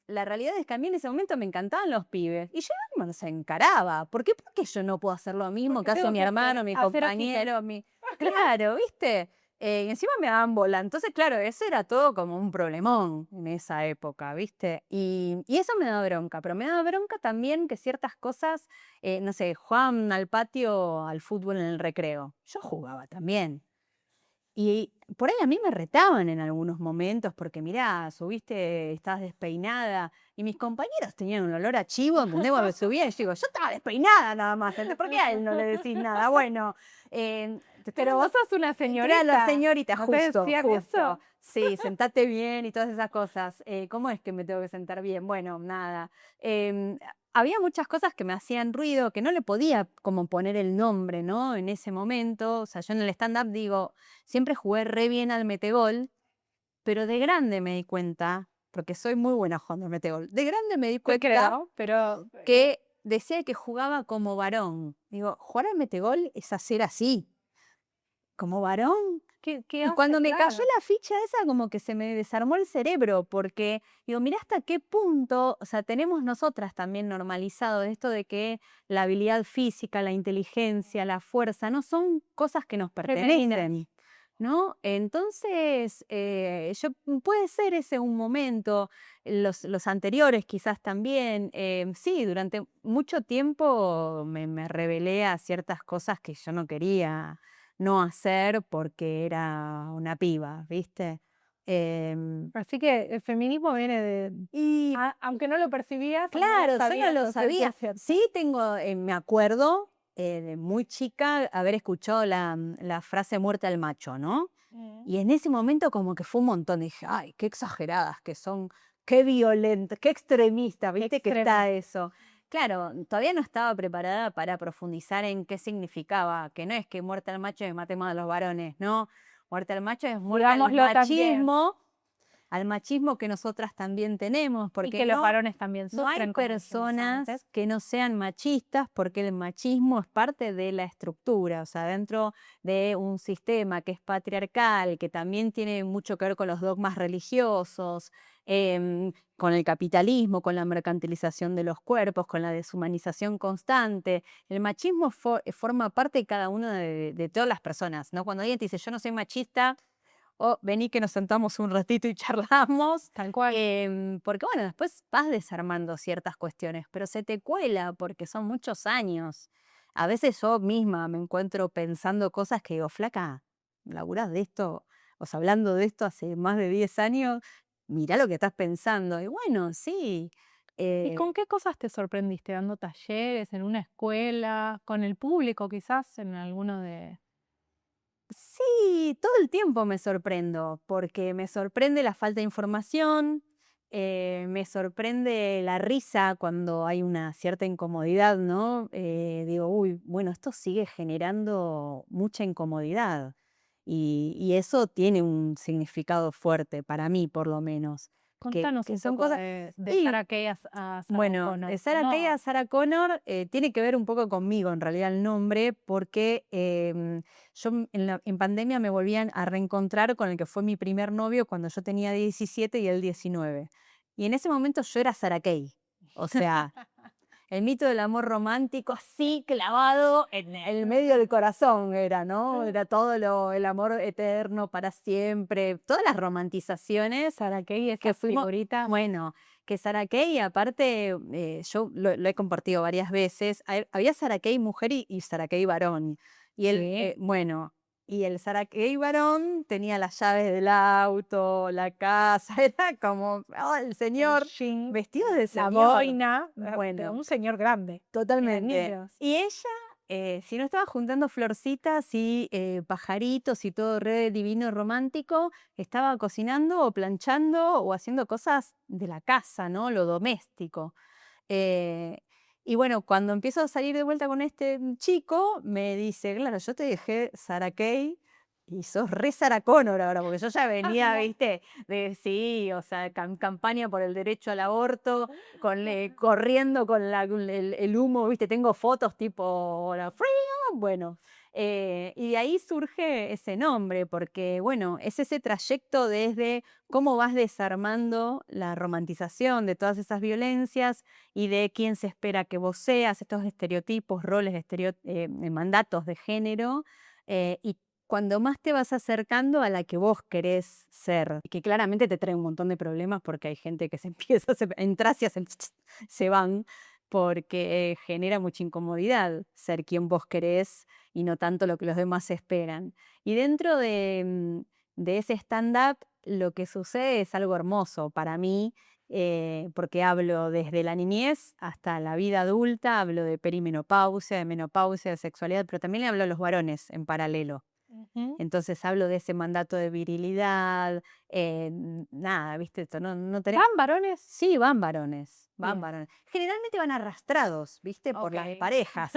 la realidad es que a mí en ese momento me encantaban los pibes. Y yo no se encaraba. ¿Por qué yo no puedo hacer lo mismo Porque que hace tengo mi que hermano, mi hacer ojitos. compañero, mi... Claro, ¿viste? Y encima me daban bola. Entonces, claro, eso era todo como un problemón en esa época, ¿viste? Y eso me daba bronca. Pero me daba bronca también que ciertas cosas, no sé, jugaban al patio al fútbol en el recreo. Yo jugaba también. Y por ahí a mí me retaban en algunos momentos porque mirá, subiste, estás despeinada. Y mis compañeros tenían un olor a chivo, ¿entendés? Cuando me subía y yo digo, yo estaba despeinada nada más, ¿entendés? ¿Por qué a él no le decís nada? Bueno, te estoy Pero dando. vos sos una Claro, señorita, señorita, ¿no te justo, decían justo. eso? Sí, sentate bien y todas esas cosas. ¿Cómo es que me tengo que sentar bien? Bueno, nada. Em, Había muchas cosas que me hacían ruido, que no le podía como poner el nombre, ¿no? En ese momento. O sea, yo en el stand-up digo, siempre jugué re bien al metegol, pero de grande me di cuenta, porque soy muy buena jugando al metegol, de grande me di Te cuenta creo, pero que decía que jugaba como varón. Digo, jugar al metegol es hacer así, como varón. ¿qué Y hace? cuando me cayó Claro. la ficha esa, como que se me desarmó el cerebro, porque digo, mira hasta qué punto, o sea, tenemos nosotras también normalizado esto de que la habilidad física, la inteligencia, la fuerza, no son cosas que nos Femeninas. pertenecen, ¿no? Entonces, puede ser ese un momento, los anteriores quizás también. Sí, durante mucho tiempo me rebelé a ciertas cosas que yo no quería no hacer porque era una piba, ¿viste? Em, Así que el feminismo viene de y aunque no lo percibías, no lo claro, yo no sabías, lo lo sentías sabía. cierto. Sí tengo, me acuerdo de muy chica haber escuchado la frase muerte al macho, ¿no? Mm. Y en ese momento como que fue un montón, dije, ay, qué exageradas que son, qué violentas, qué extremistas, Qué ¿viste? Que está extremo. eso. Claro, todavía no estaba preparada para profundizar en qué significaba, que no es que muerte al macho es matemos a los varones, ¿no? Muerte al macho es muerte Digámoslo también. al machismo que nosotras también tenemos, Y porque que los varones también no hay sufren, como dijimos personas antes. que no sean machistas porque el machismo es parte de la estructura, o sea, dentro de un sistema que es patriarcal, que también tiene mucho que ver con los dogmas religiosos, con el capitalismo, con la mercantilización de los cuerpos, con la deshumanización constante. El machismo forma parte de cada una de todas las personas, ¿no? Cuando alguien te dice, yo no soy machista, o vení que nos sentamos un ratito y charlamos, Tal cual. porque bueno, después vas desarmando ciertas cuestiones, pero se te cuela porque son muchos años. A veces yo misma me encuentro pensando cosas que digo, flaca, laburás de esto, o sea, hablando de esto hace más de 10 años, mirá lo que estás pensando. Y bueno, sí. ¿Y eh, con qué cosas te sorprendiste? ¿Dando talleres, en una escuela, con el público quizás, en alguno de... Sí, todo el tiempo me sorprendo, porque me sorprende la falta de información, me sorprende la risa cuando hay una cierta incomodidad, ¿no? Digo, uy, bueno, esto sigue generando mucha incomodidad y eso tiene un significado fuerte para mí, por lo menos, Contanos que un son poco cosas. de Y Sarah Kay a Sarah bueno, Connor, ¿o Sarah Kay a no? Sarah Connor tiene que ver un poco conmigo, en realidad, el nombre, porque yo en pandemia me volvían a reencontrar con el que fue mi primer novio cuando yo tenía 17 y él 19. Y en ese momento yo era Sarah Kay. O sea, el mito del amor romántico así clavado en el medio del corazón era, ¿no? Era todo el amor eterno para siempre, todas las romantizaciones Sarah Kay, que esa fuimos, figurita. bueno, que Sarah Kay, aparte, yo lo he compartido varias veces, había Sarah Kay mujer y Sarah Kay varón. Y Sí. bueno, y el Sarah Kay varón tenía las llaves del auto, la casa, era como, el El señor jean, vestido de la señor. boina, de Bueno, un señor grande, de totalmente. anillos. Y ella, si no estaba juntando florcitas y pajaritos y todo re divino romántico, estaba cocinando o planchando o haciendo cosas de la casa, ¿no? Lo doméstico. Eh, y bueno, cuando empiezo a salir de vuelta con este chico, me dice, claro, yo te dejé Sarah Kay y sos re Sarah Connor ahora, porque yo ya venía, viste, de sí, o sea, campaña por el derecho al aborto, corriendo con el humo, viste, tengo fotos tipo la freedom, bueno. Y de ahí surge ese nombre, porque bueno, es ese trayecto desde cómo vas desarmando la romantización de todas esas violencias y de quién se espera que vos seas, estos estereotipos, roles, mandatos de género, y cuando más te vas acercando a la que vos querés ser, que claramente te trae un montón de problemas porque hay gente que se empieza, entras y hacen se van, porque genera mucha incomodidad ser quien vos querés y no tanto lo que los demás esperan. Y dentro de ese stand-up, lo que sucede es algo hermoso para mí, porque hablo desde la niñez hasta la vida adulta, hablo de perimenopausia, de menopausia, de sexualidad, pero también le hablo a los varones en paralelo. Ujú. Entonces hablo de ese mandato de virilidad, nada, ¿viste? Esto no tenemos... ¿Van varones? Sí, van varones, van Bien. varones. Generalmente van arrastrados, ¿viste? Por las Ok. parejas,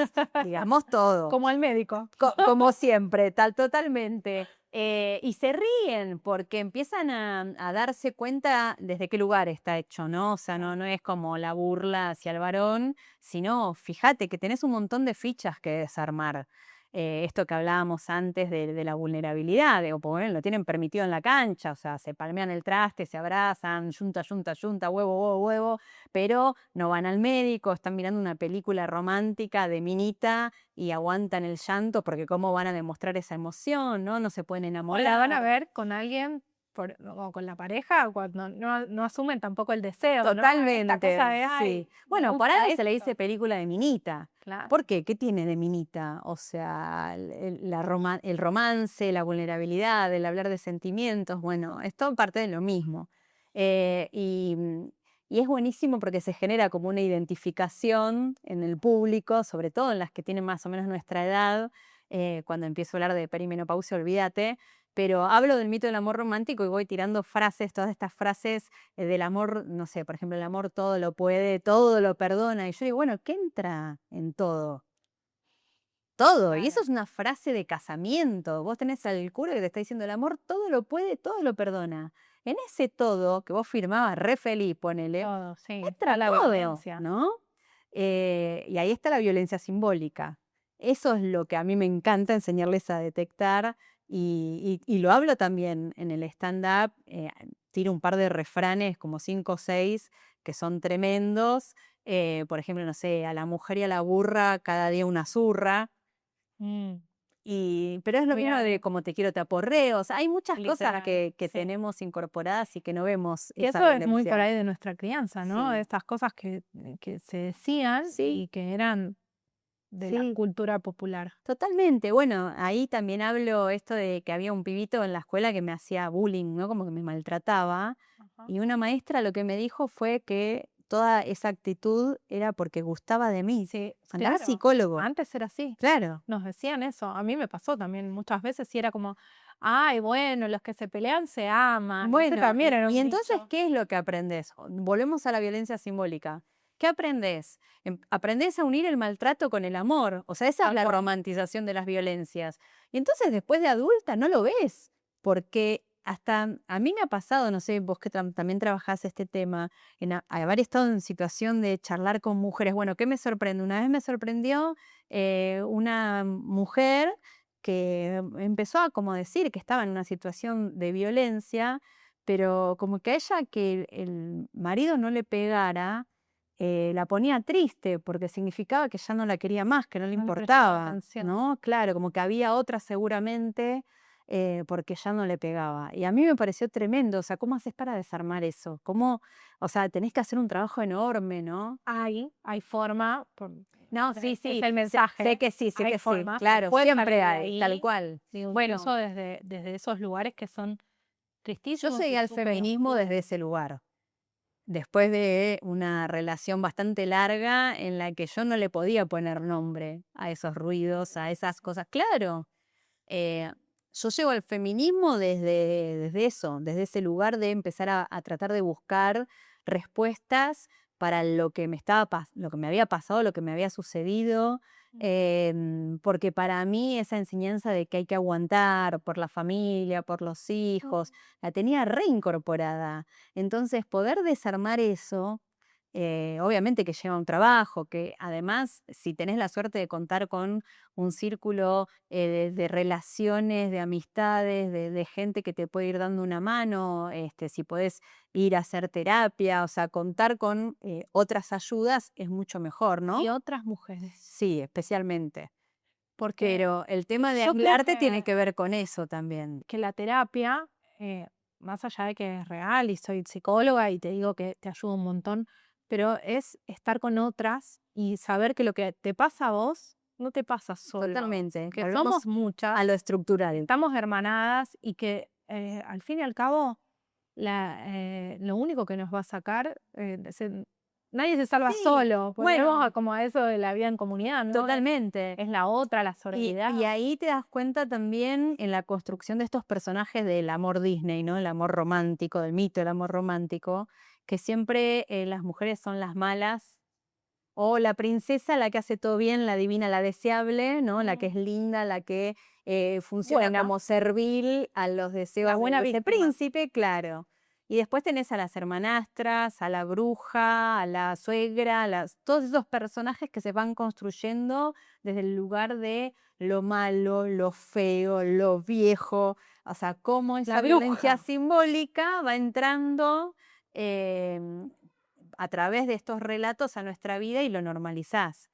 digamos todo. Como al médico. Como siempre, totalmente. Y se ríen porque empiezan a darse cuenta desde qué lugar está hecho, ¿no? O sea, no es como la burla hacia el varón, sino fíjate que tenés un montón de fichas que desarmar. Esto que hablábamos antes de la vulnerabilidad, porque bueno, lo tienen permitido en la cancha, o sea, se palmean el traste, se abrazan, yunta, yunta, yunta, huevo, huevo, huevo, pero no van al médico, están mirando una película romántica de minita y aguantan el llanto porque cómo van a demostrar esa emoción, ¿no? No se pueden O la enamorar. van a ver con alguien o con la pareja cuando no asumen tampoco el deseo, ¿no? Esta Totalmente, cosa de, ay, sí. me Bueno, por gusta algo se le esto. dice película de minita. Claro. ¿Por qué? ¿Qué tiene de minita? O sea, el romance, la vulnerabilidad, el hablar de sentimientos, bueno, es todo parte de lo mismo. Y es buenísimo porque se genera como una identificación en el público, sobre todo en las que tienen más o menos nuestra edad. Cuando empiezo a hablar de perimenopausia, olvídate. Pero hablo del mito del amor romántico y voy tirando frases, todas estas frases del amor, no sé, por ejemplo, el amor todo lo puede, todo lo perdona. Y yo digo, bueno, ¿qué entra en todo? Todo. Y eso Claro. es una frase de casamiento. Vos tenés al cura que te está diciendo, el amor todo lo puede, todo lo perdona. En ese todo que vos firmabas re feliz, ponele, Todo, sí. entra Está la todo, violencia. ¿no? Y ahí está la violencia simbólica. Eso es lo que a mí me encanta enseñarles a detectar y lo hablo también en el stand-up. Tiro un par de refranes, como 5 o 6, que son tremendos. Por ejemplo, no sé, a la mujer y a la burra cada día una zurra. Mm, Pero es lo mismo de Bien. como te quiero te aporreo. O sea, hay muchas cosas Literal, que sí. tenemos incorporadas y que no vemos Que esa eso es muy por violencia. ahí de nuestra crianza, ¿no? Sí. De estas cosas que se decían Sí, y que eran de la sí. cultura popular. Totalmente. Bueno, ahí también hablo esto de que había un pibito en la escuela que me hacía bullying, ¿no? Como que me maltrataba. Ajá. Y una maestra lo que me dijo fue que toda esa actitud era porque gustaba de mí. Sí, Andá al claro. psicólogo. Antes era así. Claro. Nos decían eso. A mí me pasó también muchas veces y era como, ay, bueno, los que se pelean se aman. Ese Bueno, también era y un entonces, dicho. ¿qué es lo que aprendes? Volvemos a la violencia simbólica. ¿Qué aprendes? Aprendés a unir el maltrato con el amor. O sea, esa es Tal la cual. romantización de las violencias. Y entonces después de adulta no lo ves, porque hasta a mí me ha pasado, no sé, vos que también trabajás este tema, en haber estado en situación de charlar con mujeres. Bueno, ¿qué me sorprende? Una vez me sorprendió una mujer que empezó a como decir que estaba en una situación de violencia, pero como que a ella que el marido no le pegara, la ponía triste porque significaba que ya no la quería más, que no le No le prestaba importaba, atención. ¿no? Claro, como que había otra seguramente porque ya no le pegaba. Y a mí me pareció tremendo, o sea, ¿cómo haces para desarmar eso? ¿Cómo, o sea, tenés que hacer un trabajo enorme, ¿no? Hay forma, No, sí, es sí, el sé mensaje, que sí, sé hay que sí, forma, se claro, puede salir siempre de hay, tal ahí, cual. Bueno, incluso desde esos lugares que son yo tristísimos llegué y al súper feminismo oscuros. desde ese lugar, después de una relación bastante larga en la que yo no le podía poner nombre a esos ruidos, a esas cosas. Claro, eh, yo llego al feminismo desde eso, desde ese lugar de empezar a tratar de buscar respuestas para lo que lo que me había pasado, lo que me había sucedido, porque para mí esa enseñanza de que hay que aguantar por la familia, por los hijos, la tenía reincorporada. Entonces, poder desarmar eso, obviamente que lleva un trabajo, que además, si tenés la suerte de contar con un círculo de relaciones, de amistades, de gente que te puede ir dando una mano, si podés ir a hacer terapia, o sea, contar con otras ayudas es mucho mejor, ¿no? Y otras mujeres, Sí, especialmente. porque Pero el tema de yo creo hablarte tiene que ver con eso también. que la terapia, más allá de que es real y soy psicóloga y te digo que te ayuda un montón, pero es estar con otras y saber que lo que te pasa a vos no te pasa solo, Totalmente. que Volvemos somos muchas, a lo estructural. estamos hermanadas y que al fin y al cabo lo único que nos va a sacar, nadie se salva Sí, solo, volvemos bueno, como a eso de la vida en comunidad, ¿no? totalmente. Es la otra, la Y sororidad. ahí te das cuenta también en la construcción de estos personajes del amor Disney, ¿no? El amor romántico, del mito del amor romántico, que siempre las mujeres son las malas o la princesa, la que hace todo bien, la divina, la deseable, ¿no? La que es linda, la que funciona Buena, como servil a los la deseos buena de ese víctima. príncipe, claro. Y después tenés a las hermanastras, a la bruja, a la suegra, todos esos personajes que se van construyendo desde el lugar de lo malo, lo feo, lo viejo, o sea, cómo esa La violencia bruja. simbólica va entrando em, a través de estos relatos a nuestra vida y lo normalizás.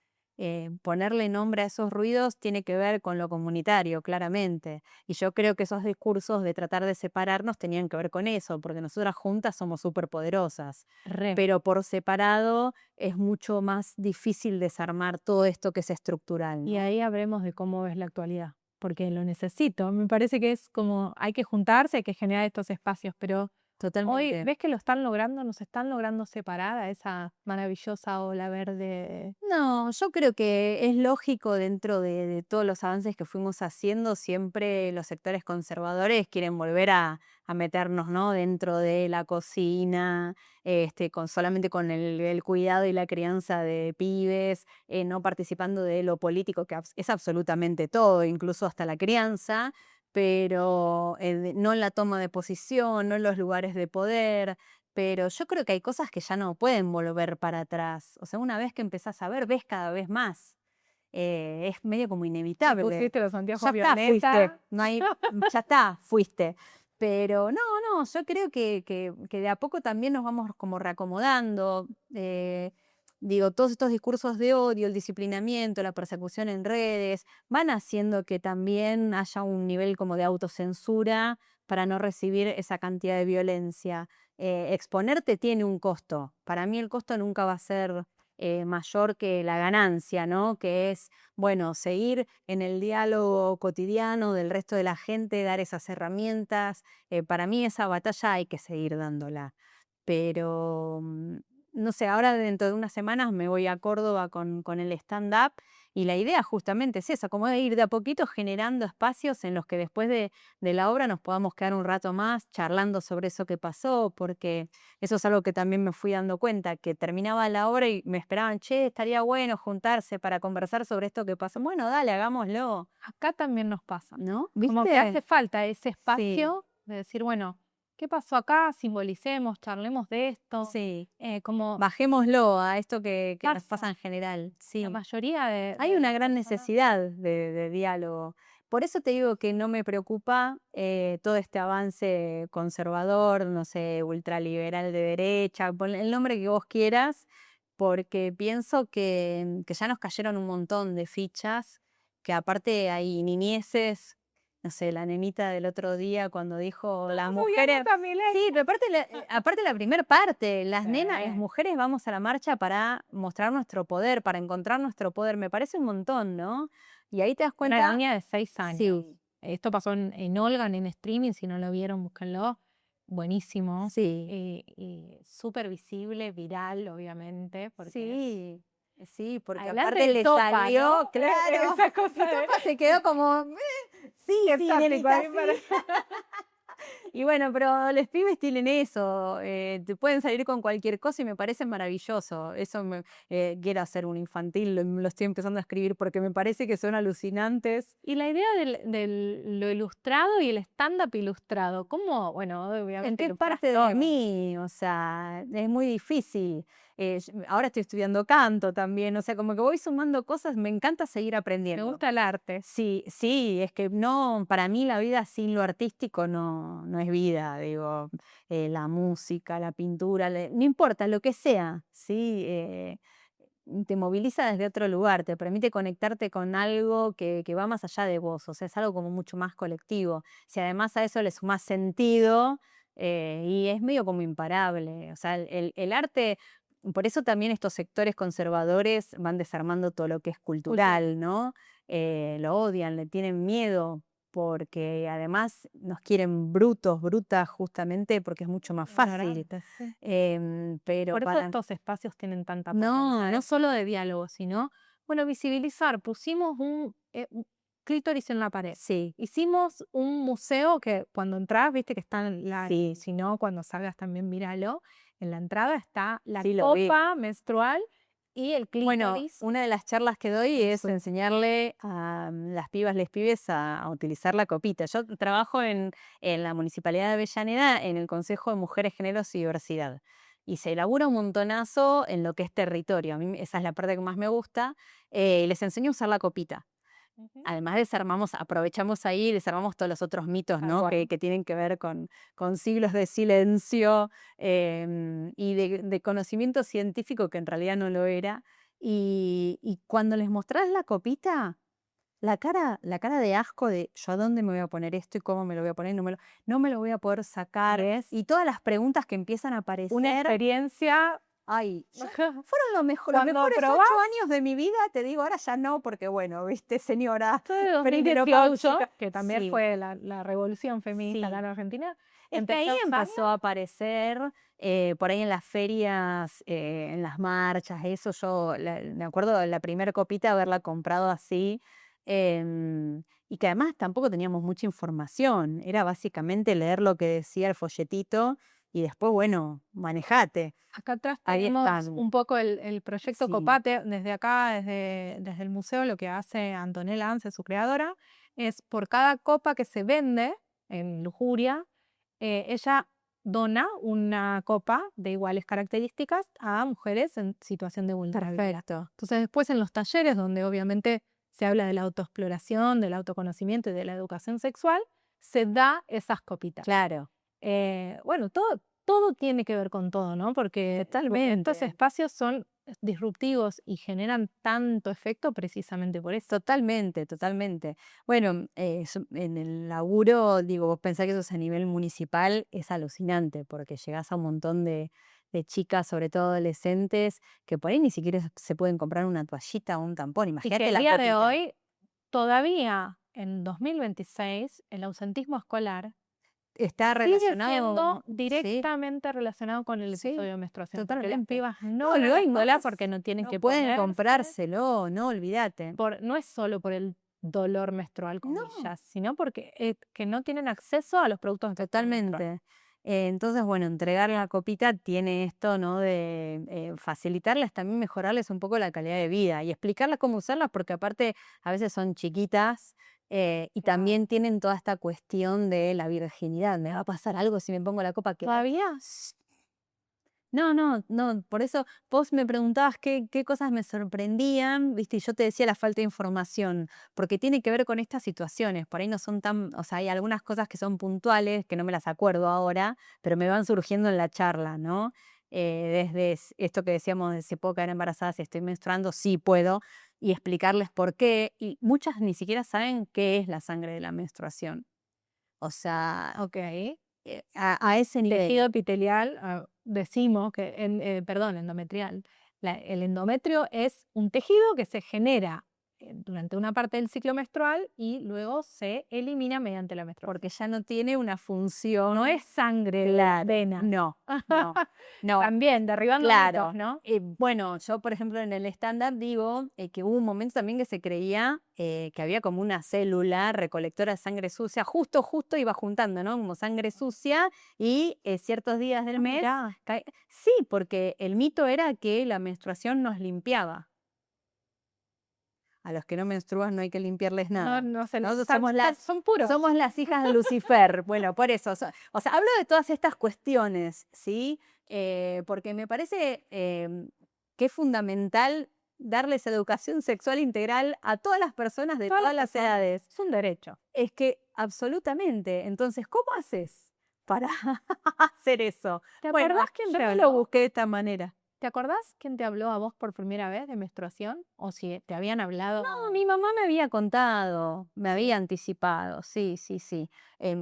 Ponerle nombre a esos ruidos tiene que ver con lo comunitario, claramente. Y yo creo que esos discursos de tratar de separarnos tenían que ver con eso, porque nosotras juntas somos súper poderosas, Re. pero por separado es mucho más difícil desarmar todo esto que es estructural, Y ¿no? ahí hablemos de cómo ves la actualidad, porque lo necesito. Me parece que es como hay que juntarse, hay que generar estos espacios, pero hoy Totalmente. ves que lo están logrando, nos están logrando separar a esa maravillosa ola verde. No, yo creo que es lógico dentro de todos los avances que fuimos haciendo, siempre los sectores conservadores quieren volver a meternos, ¿no? Dentro de la cocina, solamente con el cuidado y la crianza de pibes, no participando de lo político, que es absolutamente todo, incluso hasta la crianza, pero no en la toma de posición, no en los lugares de poder. Pero yo creo que hay cosas que ya no pueden volver para atrás. O sea, una vez que empezás a ver, ves cada vez más. Es medio como Te inevitable. pusiste los Ya anteojos está, fuiste. violeta. No hay, ya está, fuiste. Pero no, no, yo creo que de a poco también nos vamos como reacomodando. Digo, todos estos discursos de odio, el disciplinamiento, la persecución en redes, van haciendo que también haya un nivel como de autocensura para no recibir esa cantidad de violencia. Exponerte tiene un costo. Para mí el costo nunca va a ser mayor que la ganancia, ¿no? Que es, bueno, seguir en el diálogo cotidiano del resto de la gente, dar esas herramientas. Para mí esa batalla hay que seguir dándola. Pero, no sé, ahora dentro de unas semanas me voy a Córdoba con el stand-up y la idea justamente es esa, como de ir de a poquito generando espacios en los que después de la obra nos podamos quedar un rato más charlando sobre eso que pasó, porque eso es algo que también me fui dando cuenta, que terminaba la obra y me esperaban, che, estaría bueno juntarse para conversar sobre esto que pasó. Bueno, dale, hagámoslo, Acá también nos pasa. ¿no? Como que hace ¿Viste? falta ese Sí, espacio de decir, bueno, ¿qué pasó acá? Simbolicemos, charlemos de esto. sí. Como Bajémoslo a esto que nos pasa pasa, en general, la sí. mayoría Hay una de gran personas. necesidad de diálogo. Por eso te digo que no me preocupa todo este avance conservador, no sé, ultraliberal de derecha, ponle el nombre que vos quieras, porque pienso que ya nos cayeron un montón de fichas, que aparte hay niñeces, no sé, la nenita del otro día cuando dijo las mujeres. Juliana Milei. Sí, pero aparte la primer parte, las nenas, las Sí. mujeres vamos a la marcha para mostrar nuestro poder, para encontrar nuestro poder, me parece un montón, ¿no? Y ahí te das Una cuenta, niña de 6 años. sí, Esto pasó en Olgan, en streaming, si no lo vieron, búsquenlo. Buenísimo. sí, Y súper visible, viral, obviamente, porque sí, sí, porque adelante aparte de le Topa, salió, ¿no? claro, Esa y cosa de Topa se quedó como, sí, sí, estático, a nenita, mí sí. Y bueno, pero los pibes tienen eso, te pueden salir con cualquier cosa y me parece maravilloso. Quiero hacer un infantil, lo estoy empezando a escribir porque me parece que son alucinantes. Y la idea lo ilustrado y el stand-up ilustrado, ¿cómo? Bueno, ¿En obviamente qué ilustras parte de todo. mí? O sea, es muy difícil. Ahora estoy estudiando canto también, o sea, como que voy sumando cosas, me encanta seguir Me aprendiendo. gusta el arte. Sí, sí, es que no, para mí la vida sin lo artístico no es vida, digo, la música, la pintura, no importa, lo que sea, ¿sí? Te moviliza desde otro lugar, te permite conectarte con algo que va más allá de vos, o sea, es algo como mucho más colectivo. Si además a eso le sumás sentido, y es medio como imparable, o sea, el arte. por eso también estos sectores conservadores van desarmando todo lo que es cultural, ¿no? Lo odian, le tienen miedo, porque además nos quieren brutos, brutas, justamente porque es mucho más fácil. Ignorantes, sí. Pero Por eso para... estos espacios tienen tanta No, potencia, no, no solo de diálogo, sino, bueno, visibilizar. Pusimos un clítoris en la pared. sí, Hicimos un museo que cuando entras, viste que está sí, si no, cuando salgas también míralo. En la entrada está la sí, lo vi. copa menstrual y el Bueno, clítoris. una de las charlas que doy es Sí. enseñarle a las pibas, les pibes a utilizar la copita. Yo trabajo en la Municipalidad de Avellaneda en el Consejo de Mujeres, Géneros y Diversidad. Y se elabora un montonazo en lo que es territorio. A mí esa es la parte que más me gusta. Les enseño a usar la copita. Ujú. Además aprovechamos ahí y desarmamos todos los otros mitos, Tal ¿no? cual. Que tienen que ver con siglos de silencio y de conocimiento científico que en realidad no lo era. Y cuando les mostrás la copita, la cara de asco de yo a dónde me voy a poner esto y cómo me lo voy a poner, no me lo voy a poder sacar. Es Y todas las preguntas que empiezan a una aparecer. experiencia. Ay, fueron los Cuando mejores probás, 8 años de mi vida, te digo, ahora ya no, porque bueno, viste, señora, esto de primero 2018, pausa. que también Sí, fue la revolución feminista acá sí. en Argentina, Es que ahí empezó a empezó a aparecer, por ahí en las ferias, en las marchas, eso me acuerdo de la primer copita haberla comprado así, y que además tampoco teníamos mucha información, era básicamente leer lo que decía el folletito y después, bueno, manejate. Acá atrás Ahí tenemos están. un poco el proyecto Sí. Copate. Desde acá, desde el museo, lo que hace Antonella Ance, su creadora, es por cada copa que se vende en Lujuria, ella dona una copa de iguales características a mujeres en situación de vulnerabilidad. Perfecto. Entonces, después en los talleres, donde obviamente se habla de la autoexploración, del autoconocimiento y de la educación sexual, se da esas copitas. Claro, Bueno, todo tiene que ver con todo, ¿no? Porque estos totalmente. espacios son disruptivos y generan tanto efecto precisamente por eso. Totalmente, totalmente. Bueno, en el laburo, digo, vos pensás que eso es a nivel municipal, es alucinante, porque llegás a un montón de chicas, sobre todo adolescentes, que por ahí ni siquiera se pueden comprar una toallita o un tampón. Y que Imagínate el la día de copita. hoy, todavía en 2026, el ausentismo escolar Está sigue relacionado. siendo Sí, directamente relacionado con el sí, episodio de menstruación. Porque las totalmente. pibas No, no van a la luego escuela más, porque no tienen no que pueden ponerse. comprárselo, no, olvídate. No es solo por el dolor menstrual, No. comillas, sino porque que no tienen acceso a los productos de menstrual. Totalmente. Entonces, bueno, entregar la copita tiene esto, ¿no? De facilitarles, también mejorarles un poco la calidad de vida y explicarles cómo usarlas, porque aparte a veces son chiquitas y Claro. también tienen toda esta cuestión de la virginidad. ¿Me va a pasar algo si me pongo la copa? ¿Todavía? No, no, no, por eso vos me preguntabas qué cosas me sorprendían, ¿viste? Y yo te decía la falta de información, porque tiene que ver con estas situaciones, por ahí no son tan, o sea, hay algunas cosas que son puntuales, que no me las acuerdo ahora, pero me van surgiendo en la charla, ¿no? Desde esto que decíamos de si puedo caer embarazada, si estoy menstruando, sí puedo, y explicarles por qué, y muchas ni siquiera saben qué es la sangre de la menstruación. O sea, Ok. a ese nivel. Tejido epitelial, decimos que, perdón, endometrial. El endometrio es un tejido que se genera durante una parte del ciclo menstrual y luego se elimina mediante la menstruación. Porque ya no tiene una función. No es sangre de Claro, vena. no, no, no. También, derribando Claro. mitos, ¿no? Bueno, yo por ejemplo en el stand-up digo que hubo un momento también que se creía que había como una célula recolectora de sangre sucia, justo iba juntando, ¿no? Como sangre sucia y ciertos días del mes. Mirá. Sí, porque el mito era que la menstruación nos limpiaba. A los que no menstruan no hay que limpiarles nada. No se Nosotros son puros. somos las hijas de Lucifer. Bueno, por eso. O sea, hablo de todas estas cuestiones, ¿sí? Porque me parece que es fundamental darles educación sexual integral a todas las personas de todas las edades. Es un derecho. Es que absolutamente. Entonces, ¿cómo haces para hacer eso? ¿Te Bueno, acordás quién yo te no habló? lo busqué de esta manera. ¿Te acordás quién te habló a vos por primera vez de menstruación? ¿O si te habían hablado? No, mi mamá me había contado, me había Sí. anticipado, sí, sí, sí.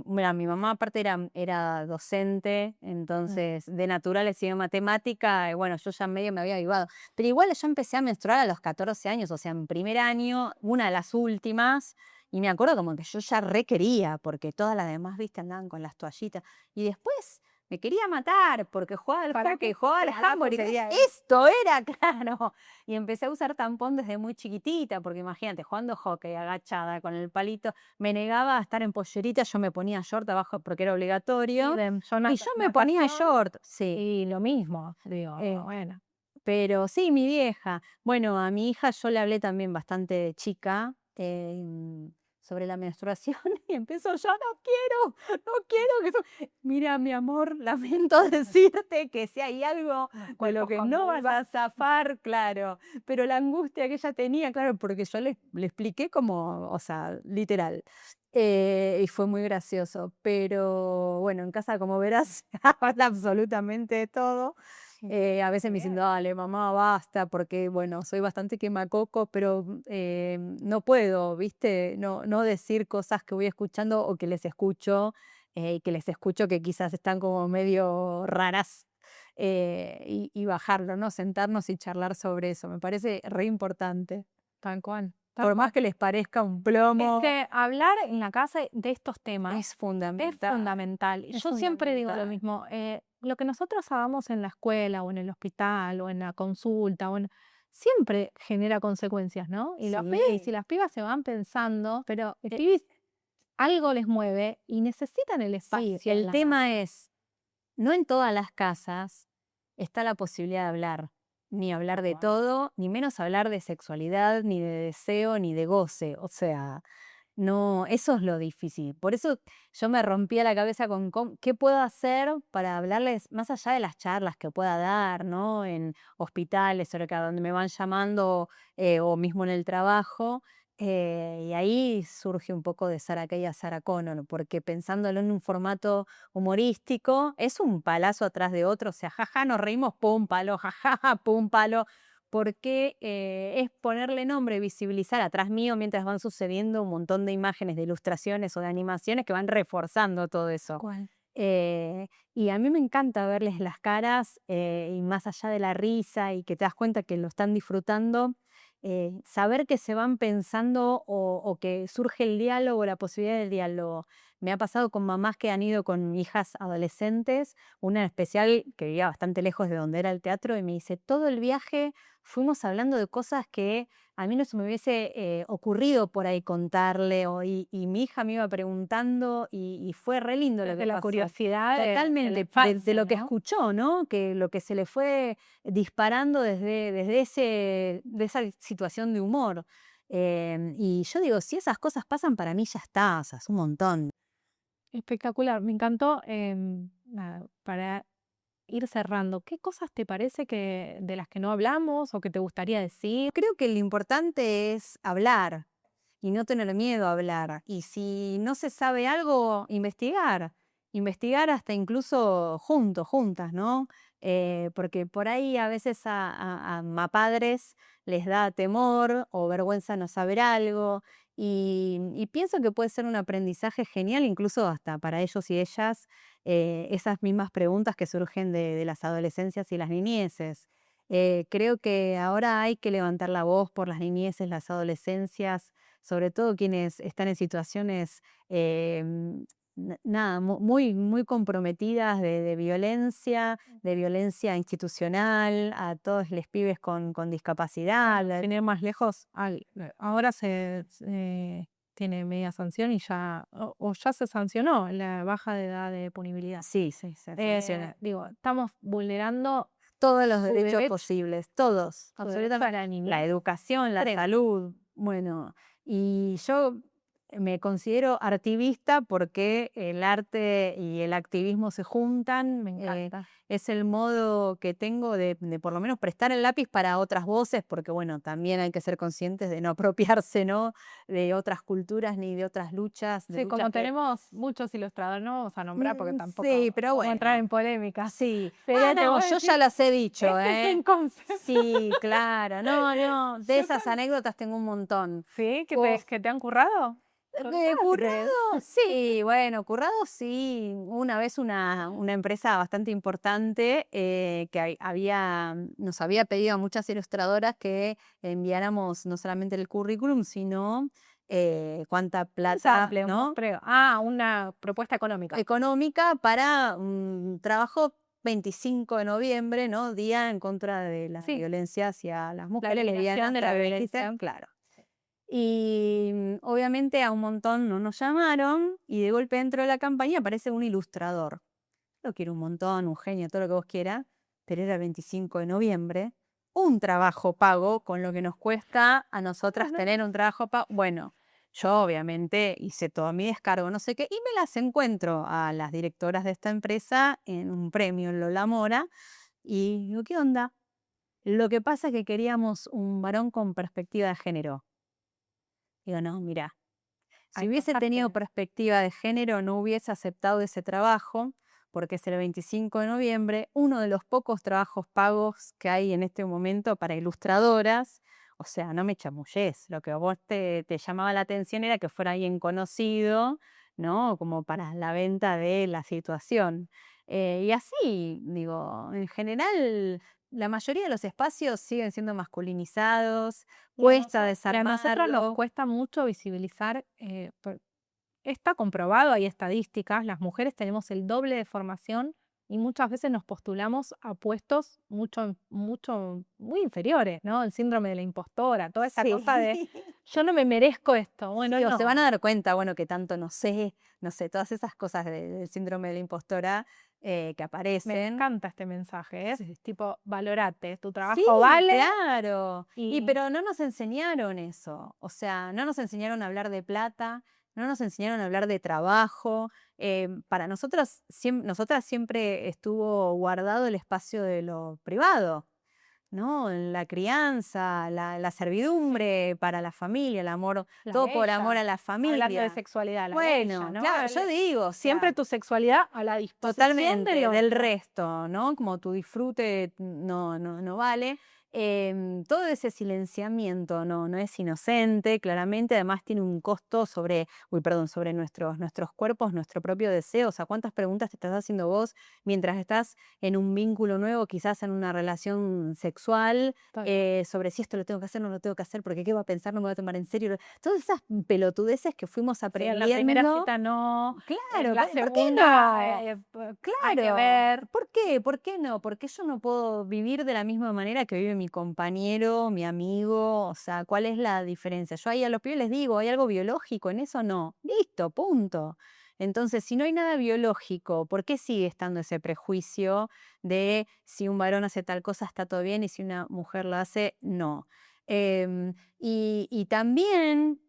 Mira, mi mamá aparte era docente, entonces de naturales y de matemática, bueno, yo ya medio me había avivado. Pero igual yo empecé a menstruar a los 14 años, o sea, en primer año, una de las últimas, y me acuerdo como que yo ya requería, porque todas las demás, viste, andaban con las toallitas. Y después me quería matar porque jugaba al ¿Para hockey, qué? jugaba al Para dato handball, y sería esto era, claro. Y empecé a usar tampón desde muy chiquitita, porque imagínate, jugando hockey, agachada, con el palito, me negaba a estar en pollerita, yo me ponía short abajo porque era obligatorio, idem, yo y yo me ponía natación short, sí. y lo mismo, digo, eh, bueno. pero sí, mi vieja. Bueno, a mi hija yo le hablé también bastante de chica sobre la menstruación y empezó, yo no quiero que eso. Mira, mi amor, lamento decirte que si hay algo Los de lo cuerpos que con no vas vulva. a zafar, claro, pero la angustia que ella tenía, claro, porque yo le expliqué como, o sea, literal. Y fue muy gracioso, pero bueno, en casa, como verás, habla absolutamente de todo. A veces me dicen, Bien. dale, mamá, basta, porque bueno, soy bastante quemacoco, pero no puedo, ¿viste? No decir cosas que voy escuchando o que les escucho, y que les escucho que quizás están como medio raras, y bajarlo, ¿no? Sentarnos y charlar sobre eso. Me parece re importante. Tal cual, tal Por más cual. que les parezca un Es plomo, que hablar en la casa de estos temas es es fundamental. fundamental. Es Yo siempre digo lo fundamental. mismo, lo que nosotros hagamos en la escuela o en el hospital o en la consulta, siempre genera consecuencias, ¿no? Y los pibes y Sí. las pibas se van pensando, pero los Eh, pibes algo les mueve y necesitan el sí, espacio en el la casa. tema es, no en todas las casas está la posibilidad de hablar, ni hablar Tal de cual. todo, ni menos hablar de sexualidad, ni de deseo, ni de goce. O sea, no, eso es lo difícil. Por eso yo me rompía la cabeza con qué puedo hacer para hablarles, más allá de las charlas que pueda dar, ¿no? En hospitales, cerca donde me van llamando, o mismo en el trabajo. Y ahí surge un poco de Sarah Kay a Sarah Connor, porque pensándolo en un formato humorístico, es un palazo atrás de otro, o sea, jaja, nos reímos, pum, palo, jajaja, pum, palo, porque es ponerle nombre, visibilizar atrás mío mientras van sucediendo un montón de imágenes, de ilustraciones o de animaciones que van reforzando todo eso. Cual. Y a mí me encanta verles las caras, y más allá de la risa y que te das cuenta que lo están disfrutando, saber que se van pensando o que surge el diálogo, la posibilidad del diálogo. Me ha pasado con mamás que han ido con hijas adolescentes, una en especial que vivía bastante lejos de donde era el teatro, y me dice, todo el viaje fuimos hablando de cosas que a mí no se me hubiese ocurrido por ahí contarle, y mi hija me iba preguntando, y fue re lindo lo Desde que la pasó. curiosidad de la Totalmente, de infancia, lo que ¿no? escuchó, ¿no? Que lo que se le fue disparando de esa situación de humor. Y yo digo, si esas cosas pasan, para mí ya está, o sea, es un montón. Espectacular, me encantó. Nada, para ir cerrando, ¿qué cosas te parece que de las que no hablamos o que te gustaría decir? Creo que lo importante es hablar y no tener miedo a hablar. Y si no se sabe algo, investigar. Investigar hasta incluso juntos, juntas, ¿no? Porque por ahí a veces a mapadres les da temor o vergüenza no saber algo. Y pienso que puede ser un aprendizaje genial, incluso hasta para ellos y ellas, esas mismas preguntas que surgen de las adolescencias y las niñeces. Creo que ahora hay que levantar la voz por las niñeces, las adolescencias, sobre todo quienes están en situaciones, nada, muy, muy comprometidas de violencia institucional, a todos los pibes con discapacidad. Bueno, sin ir más lejos, ahora se tiene media sanción y ya, o ya se sancionó la baja de edad de punibilidad. Sí, sí, se sanciona. Digo, estamos vulnerando Todos los su derechos derecho, posibles, todos, su derecho a absolutamente. la La niñez. educación, la Tremendo. salud, bueno, y yo me considero artivista porque el arte y el activismo se juntan. Me encanta. Es el modo que tengo de por lo menos prestar el lápiz para otras voces, porque bueno, también hay que ser conscientes de no apropiarse, ¿no? De otras culturas ni de otras luchas, de Sí, luchas como que... tenemos muchos ilustradores, no vamos a nombrar porque Sí, tampoco pero vamos a entrar bueno, en polémicas. sí. Pero Ah, ya te no, voy a yo decir, ya las he dicho, este es ¿eh? un concepto. Sí, claro, no, de Yo esas anécdotas tengo un montón. ¿Sí? Uf, Que te han currado? Contate. currado, sí, bueno, currado sí. Una vez una empresa bastante importante que nos había pedido a muchas ilustradoras que enviáramos no solamente el currículum, sino cuánta plata, Sample, un ¿no? postreo. Una propuesta económica. Económica para un trabajo 25 de noviembre, ¿no? Día en contra de la Sí, violencia hacia las la mujeres eliminación lesbianas, de la violencia. claro. Y obviamente a un montón no nos llamaron y de golpe dentro de la campaña aparece un ilustrador. Lo quiero un montón, un genio, todo lo que vos quieras, pero era el 25 de noviembre, un trabajo pago con lo que nos cuesta a nosotras Claro. tener un trabajo pago. Bueno, yo obviamente hice todo mi descargo, no sé qué, y me las encuentro a las directoras de esta empresa en un premio en Lola Mora y digo, ¿qué onda? Lo que pasa es que queríamos un varón con perspectiva de género. Digo, no, mira, si Hay hubiese cosas tenido que perspectiva de género, no hubiese aceptado ese trabajo, porque es el 25 de noviembre, uno de los pocos trabajos pagos que hay en este momento para ilustradoras. O sea, no me chamullés, lo que a vos te llamaba la atención era que fuera alguien conocido, ¿no? Como para la venta de la situación. Y así, digo, en general, la mayoría de los espacios siguen siendo masculinizados, cuesta y a nosotros nos desarmarlo. cuesta mucho visibilizar, está comprobado, hay estadísticas, las mujeres tenemos el doble de formación y muchas veces nos postulamos a puestos muy inferiores, ¿no? El síndrome de la impostora, toda esa Sí. cosa de yo no me merezco esto. Bueno, Sí, o se van no. a dar cuenta, bueno, que tanto no sé, todas esas cosas del síndrome de la impostora que Me aparecen. encanta este mensaje, es tipo, valorate, tu trabajo Sí, vale claro. y Pero no nos enseñaron eso. O sea, no nos enseñaron a hablar de plata, no nos enseñaron a hablar de trabajo. Para nosotras siempre estuvo guardado el espacio de lo privado. ¿No? La crianza, la servidumbre para la familia, el amor, la todo por amor bella, a la hablando de familia. sexualidad, la bella, Bueno, ¿no? claro, yo digo, o Siempre sea, tu sexualidad a la disposición del totalmente, del otro. resto, ¿no? Como tu disfrute no vale. Todo ese silenciamiento no es inocente, claramente, además tiene un costo sobre nuestros cuerpos, nuestro propio deseo. O sea, ¿cuántas preguntas te estás haciendo vos mientras estás en un vínculo nuevo, quizás en una relación sexual, Tal cual. sobre si esto lo tengo que hacer, no lo tengo que hacer, porque qué va a pensar, no me va a tomar en serio? Todas esas pelotudeces que fuimos Sí, en la primera aprendiendo. cita no, en Claro, la ¿por qué no? segunda hay que Claro, ver. ¿por qué? ¿Por qué no? Porque yo no puedo vivir de la misma manera que vive mi compañero, mi amigo, o sea, ¿cuál es la diferencia? Yo ahí a los pibes les digo, ¿hay algo biológico en eso? No. Listo, punto. Entonces, si no hay nada biológico, ¿por qué sigue estando ese prejuicio de si un varón hace tal cosa está todo bien y si una mujer lo hace, no? Y también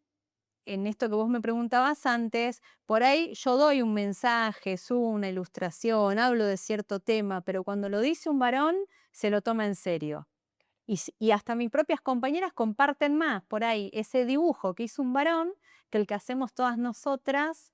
en esto que vos me preguntabas antes, por ahí yo doy un mensaje, subo una ilustración, hablo de cierto tema, pero cuando lo dice un varón, se lo toma en serio. Y hasta mis propias compañeras comparten más por ahí ese dibujo que hizo un varón que el que hacemos todas nosotras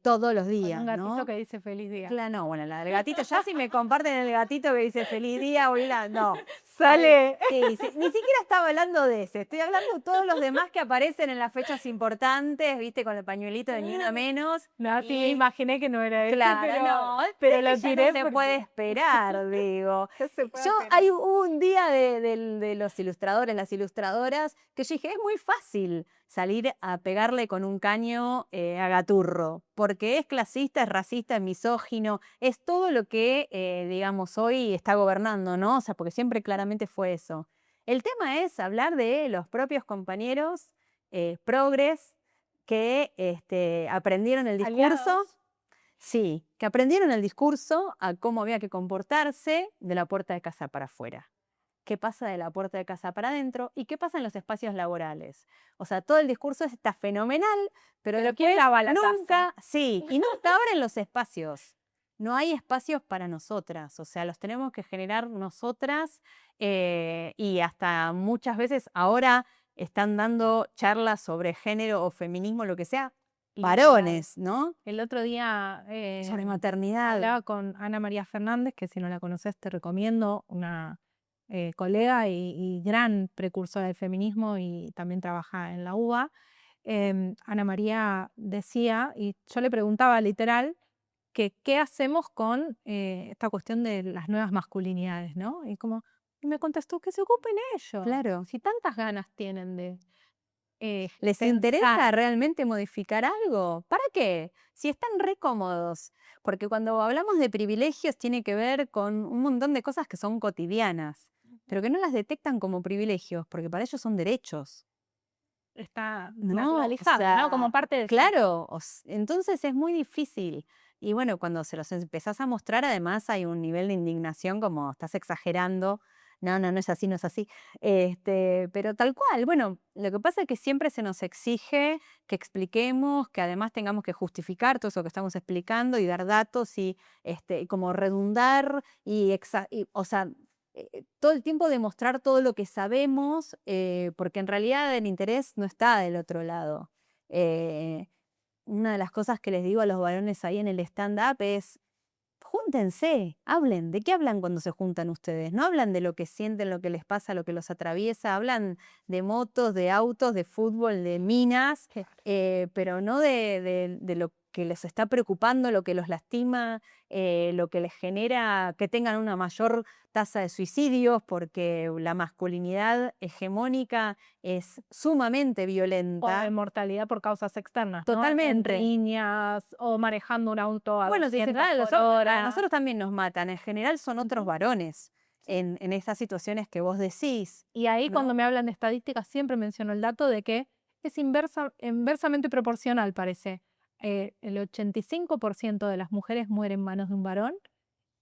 todos los Con un días, gatito ¿no? que dice feliz día. Claro, no, bueno, la del gatito, ya si me comparten el gatito que dice feliz día, olvidá, no. Sale. Sí, sí, ni siquiera estaba hablando de ese, estoy hablando de todos los demás que aparecen en las fechas importantes, viste, con el pañuelito de ni una menos. No, sí, me Y imaginé que no era ese, claro, no, pero ese lo ya no tiré se porque puede esperar, digo. no se puede Yo, esperar. hubo un día de los ilustradores, las ilustradoras, que yo dije, es muy fácil salir a pegarle con un caño a Gaturro, porque es clasista, es racista, es misógino, es todo lo que, digamos, hoy está gobernando, ¿no? O sea, porque siempre claramente fue eso. El tema es hablar de los propios compañeros progres que aprendieron el discurso. Aliados. Sí, que aprendieron el discurso a cómo había que comportarse de la puerta de casa para afuera. qué pasa de la puerta de casa para adentro y qué pasa en los espacios laborales. O sea, todo el discurso está fenomenal, pero Pero ¿quién después lava la taza? nunca, sí, y nunca abren los espacios. No hay espacios para nosotras, o sea, los tenemos que generar nosotras y hasta muchas veces ahora están dando charlas sobre género o feminismo, lo que sea, Literal. varones, ¿no? El otro día Sobre maternidad. hablaba con Ana María Fernández, que si no la conoces te recomiendo, una colega y gran precursora del feminismo y también trabaja en la UBA. Ana María decía, y yo le preguntaba literal, que qué hacemos con esta cuestión de las nuevas masculinidades, ¿no? Y me contestó que se ocupen ellos. Claro. Si tantas ganas tienen de ¿Les pensar. interesa realmente modificar algo? ¿Para qué? Si están re cómodos. Porque cuando hablamos de privilegios tiene que ver con un montón de cosas que son cotidianas, pero que no las detectan como privilegios, porque para ellos son derechos. Está ¿No? naturalizado, O sea, ¿no? Como parte de claro, entonces es muy difícil. Y bueno, cuando se los empezás a mostrar, además hay un nivel de indignación como estás exagerando. No, no, no es así, no es así. Pero tal cual, bueno, lo que pasa es que siempre se nos exige que expliquemos, que además tengamos que justificar todo eso que estamos explicando y dar datos y como redundar o sea, todo el tiempo demostrar todo lo que sabemos, porque en realidad el interés no está del otro lado. Eh, una de las cosas que les digo a los varones ahí en el stand-up es, júntense, hablen. ¿De qué hablan cuando se juntan ustedes? No hablan de lo que sienten, lo que les pasa, lo que los atraviesa, hablan de motos, de autos, de fútbol, de minas, pero no de lo que les está preocupando, lo que los lastima, lo que les genera que tengan una mayor tasa de suicidios, porque la masculinidad hegemónica es sumamente o de violenta. mortalidad por causas externas, ¿no? Totalmente. En riñas o manejando un auto a Bueno, si 200 general, por hora. a nosotros también nos matan. En general son otros varones en estas situaciones que vos decís. Y ahí ¿no? cuando me hablan de estadísticas siempre menciono el dato de que es inversamente proporcional, parece. El 85% de las mujeres mueren en manos de un varón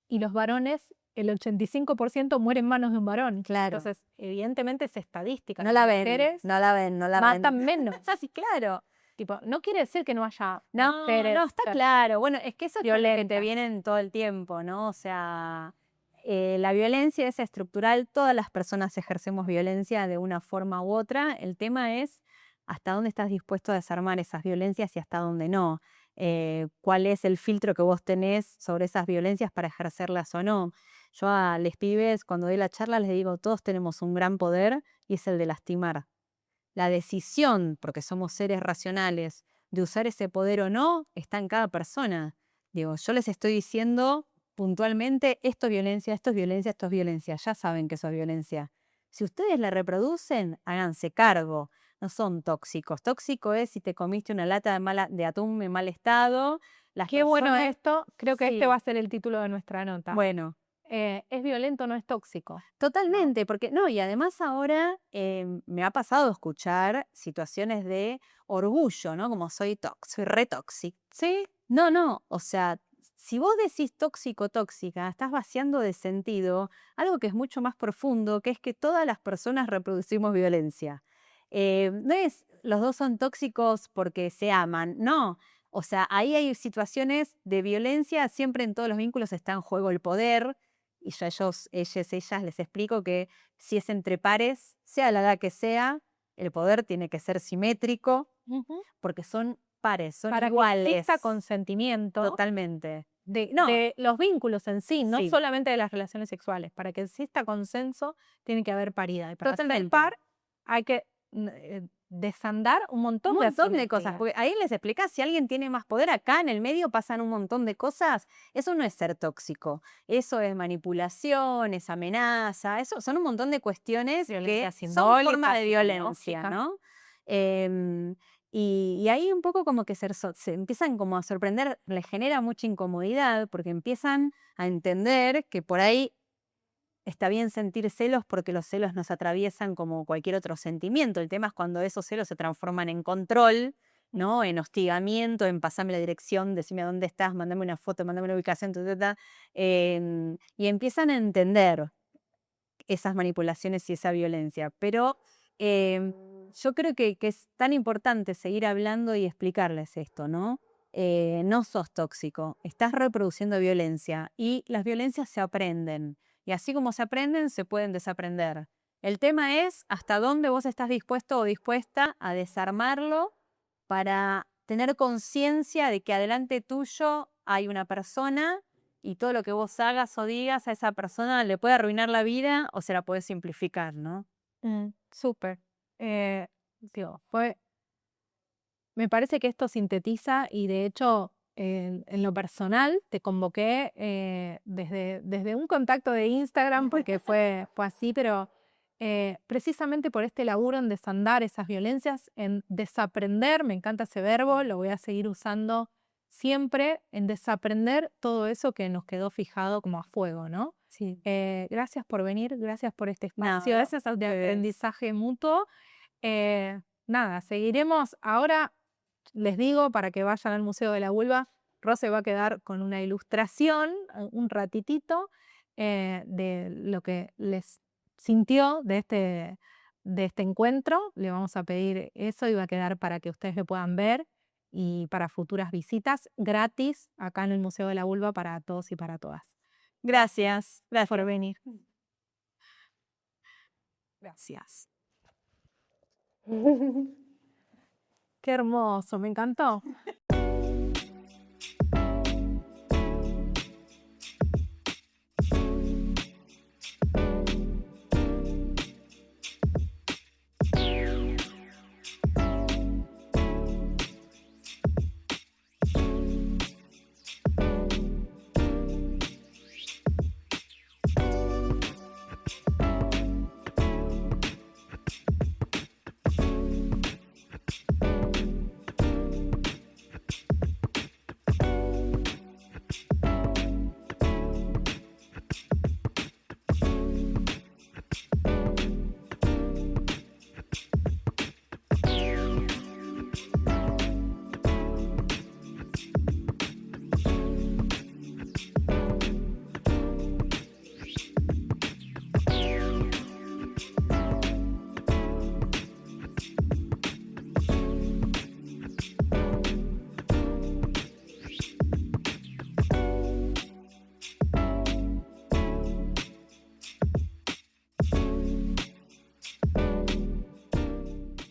y los varones, el 85% mueren en manos de un varón. Claro. Entonces, evidentemente es estadística. No Las la ven, mujeres no la ven, no la ven. matan menos. Sí, claro. Tipo, no quiere decir que no haya No, mujeres no, está claro. Bueno, es que eso es lo que te violentas. vienen todo el tiempo, ¿no? O sea, la violencia es estructural, todas las personas ejercemos violencia de una forma u otra. El tema es hasta dónde estás dispuesto a desarmar esas violencias y hasta dónde no. ¿Cuál es el filtro que vos tenés sobre esas violencias para ejercerlas o no? Yo a les pibes, cuando doy la charla, les digo, todos tenemos un gran poder y es el de lastimar. La decisión, porque somos seres racionales, de usar ese poder o no, está en cada persona. Digo, yo les estoy diciendo puntualmente, esto es violencia, esto es violencia, esto es violencia. Ya saben que eso es violencia. Si ustedes la reproducen, háganse cargo. No son tóxicos. Tóxico es si te comiste una lata de atún en mal estado. Qué bueno personas- esto. Creo que Sí. este va a ser el título de nuestra nota. Bueno, Es violento, no es tóxico. totalmente, porque no, y además ahora me ha pasado escuchar situaciones de orgullo, ¿no? Como soy re tóxico. Sí, no, o sea, si vos decís tóxico, tóxica, estás vaciando de sentido algo que es mucho más profundo, que es que todas las personas reproducimos violencia. No es los dos son tóxicos porque se aman, no. O sea, ahí hay situaciones de violencia, siempre en todos los vínculos está en juego el poder, y yo a ellas les explico que si es entre pares, sea la edad que sea, el poder tiene que ser simétrico, porque son pares, son Para que iguales. exista consentimiento Totalmente. de los vínculos en sí, no Sí. solamente de las relaciones sexuales. Para que exista consenso, tiene que haber paridad. Y para ser Totalmente. par, hay que desandar un montón Un de montón de cosas, asimetrías. porque ahí les explicás, si alguien tiene más poder, acá en el medio pasan un montón de cosas. Eso no es ser tóxico, eso es manipulación, es amenaza, eso son un montón de cuestiones Violencia que son simbólica, formas de violencia, psicológica. ¿no? Y ahí un poco como que se empiezan como a sorprender, les genera mucha incomodidad porque empiezan a entender que por ahí está bien sentir celos porque los celos nos atraviesan como cualquier otro sentimiento. El tema es cuando esos celos se transforman en control, ¿no? En hostigamiento, en pasarme la dirección, decirme a dónde estás, mandame una foto, mandame una ubicación, y empiezan a entender esas manipulaciones y esa violencia. Pero yo creo que es tan importante seguir hablando y explicarles esto, ¿no? No sos tóxico, estás reproduciendo violencia y las violencias se aprenden. Y así como se aprenden, se pueden desaprender. El tema es hasta dónde vos estás dispuesto o dispuesta a desarmarlo para tener conciencia de que adelante tuyo hay una persona y todo lo que vos hagas o digas a esa persona le puede arruinar la vida o se la puede simplificar, ¿no? Súper. Digo, me parece que esto sintetiza y de hecho en lo personal te convoqué desde un contacto de Instagram porque fue así, pero precisamente por este laburo en desandar esas violencias, en desaprender, me encanta ese verbo, lo voy a seguir usando siempre, en desaprender todo eso que nos quedó fijado como a fuego, ¿no? Sí. Gracias por venir, gracias por este No, espacio, gracias de aprendizaje mutuo. Nada, seguiremos. Ahora les digo para que vayan al Museo de la Vulva. Rose va a quedar con una ilustración, un ratitito, de lo que les sintió de este encuentro. Le vamos a pedir eso y va a quedar para que ustedes lo puedan ver y para futuras visitas gratis acá en el Museo de la Vulva para todos y para todas. Gracias. Gracias por venir. Gracias. Qué hermoso, me encantó.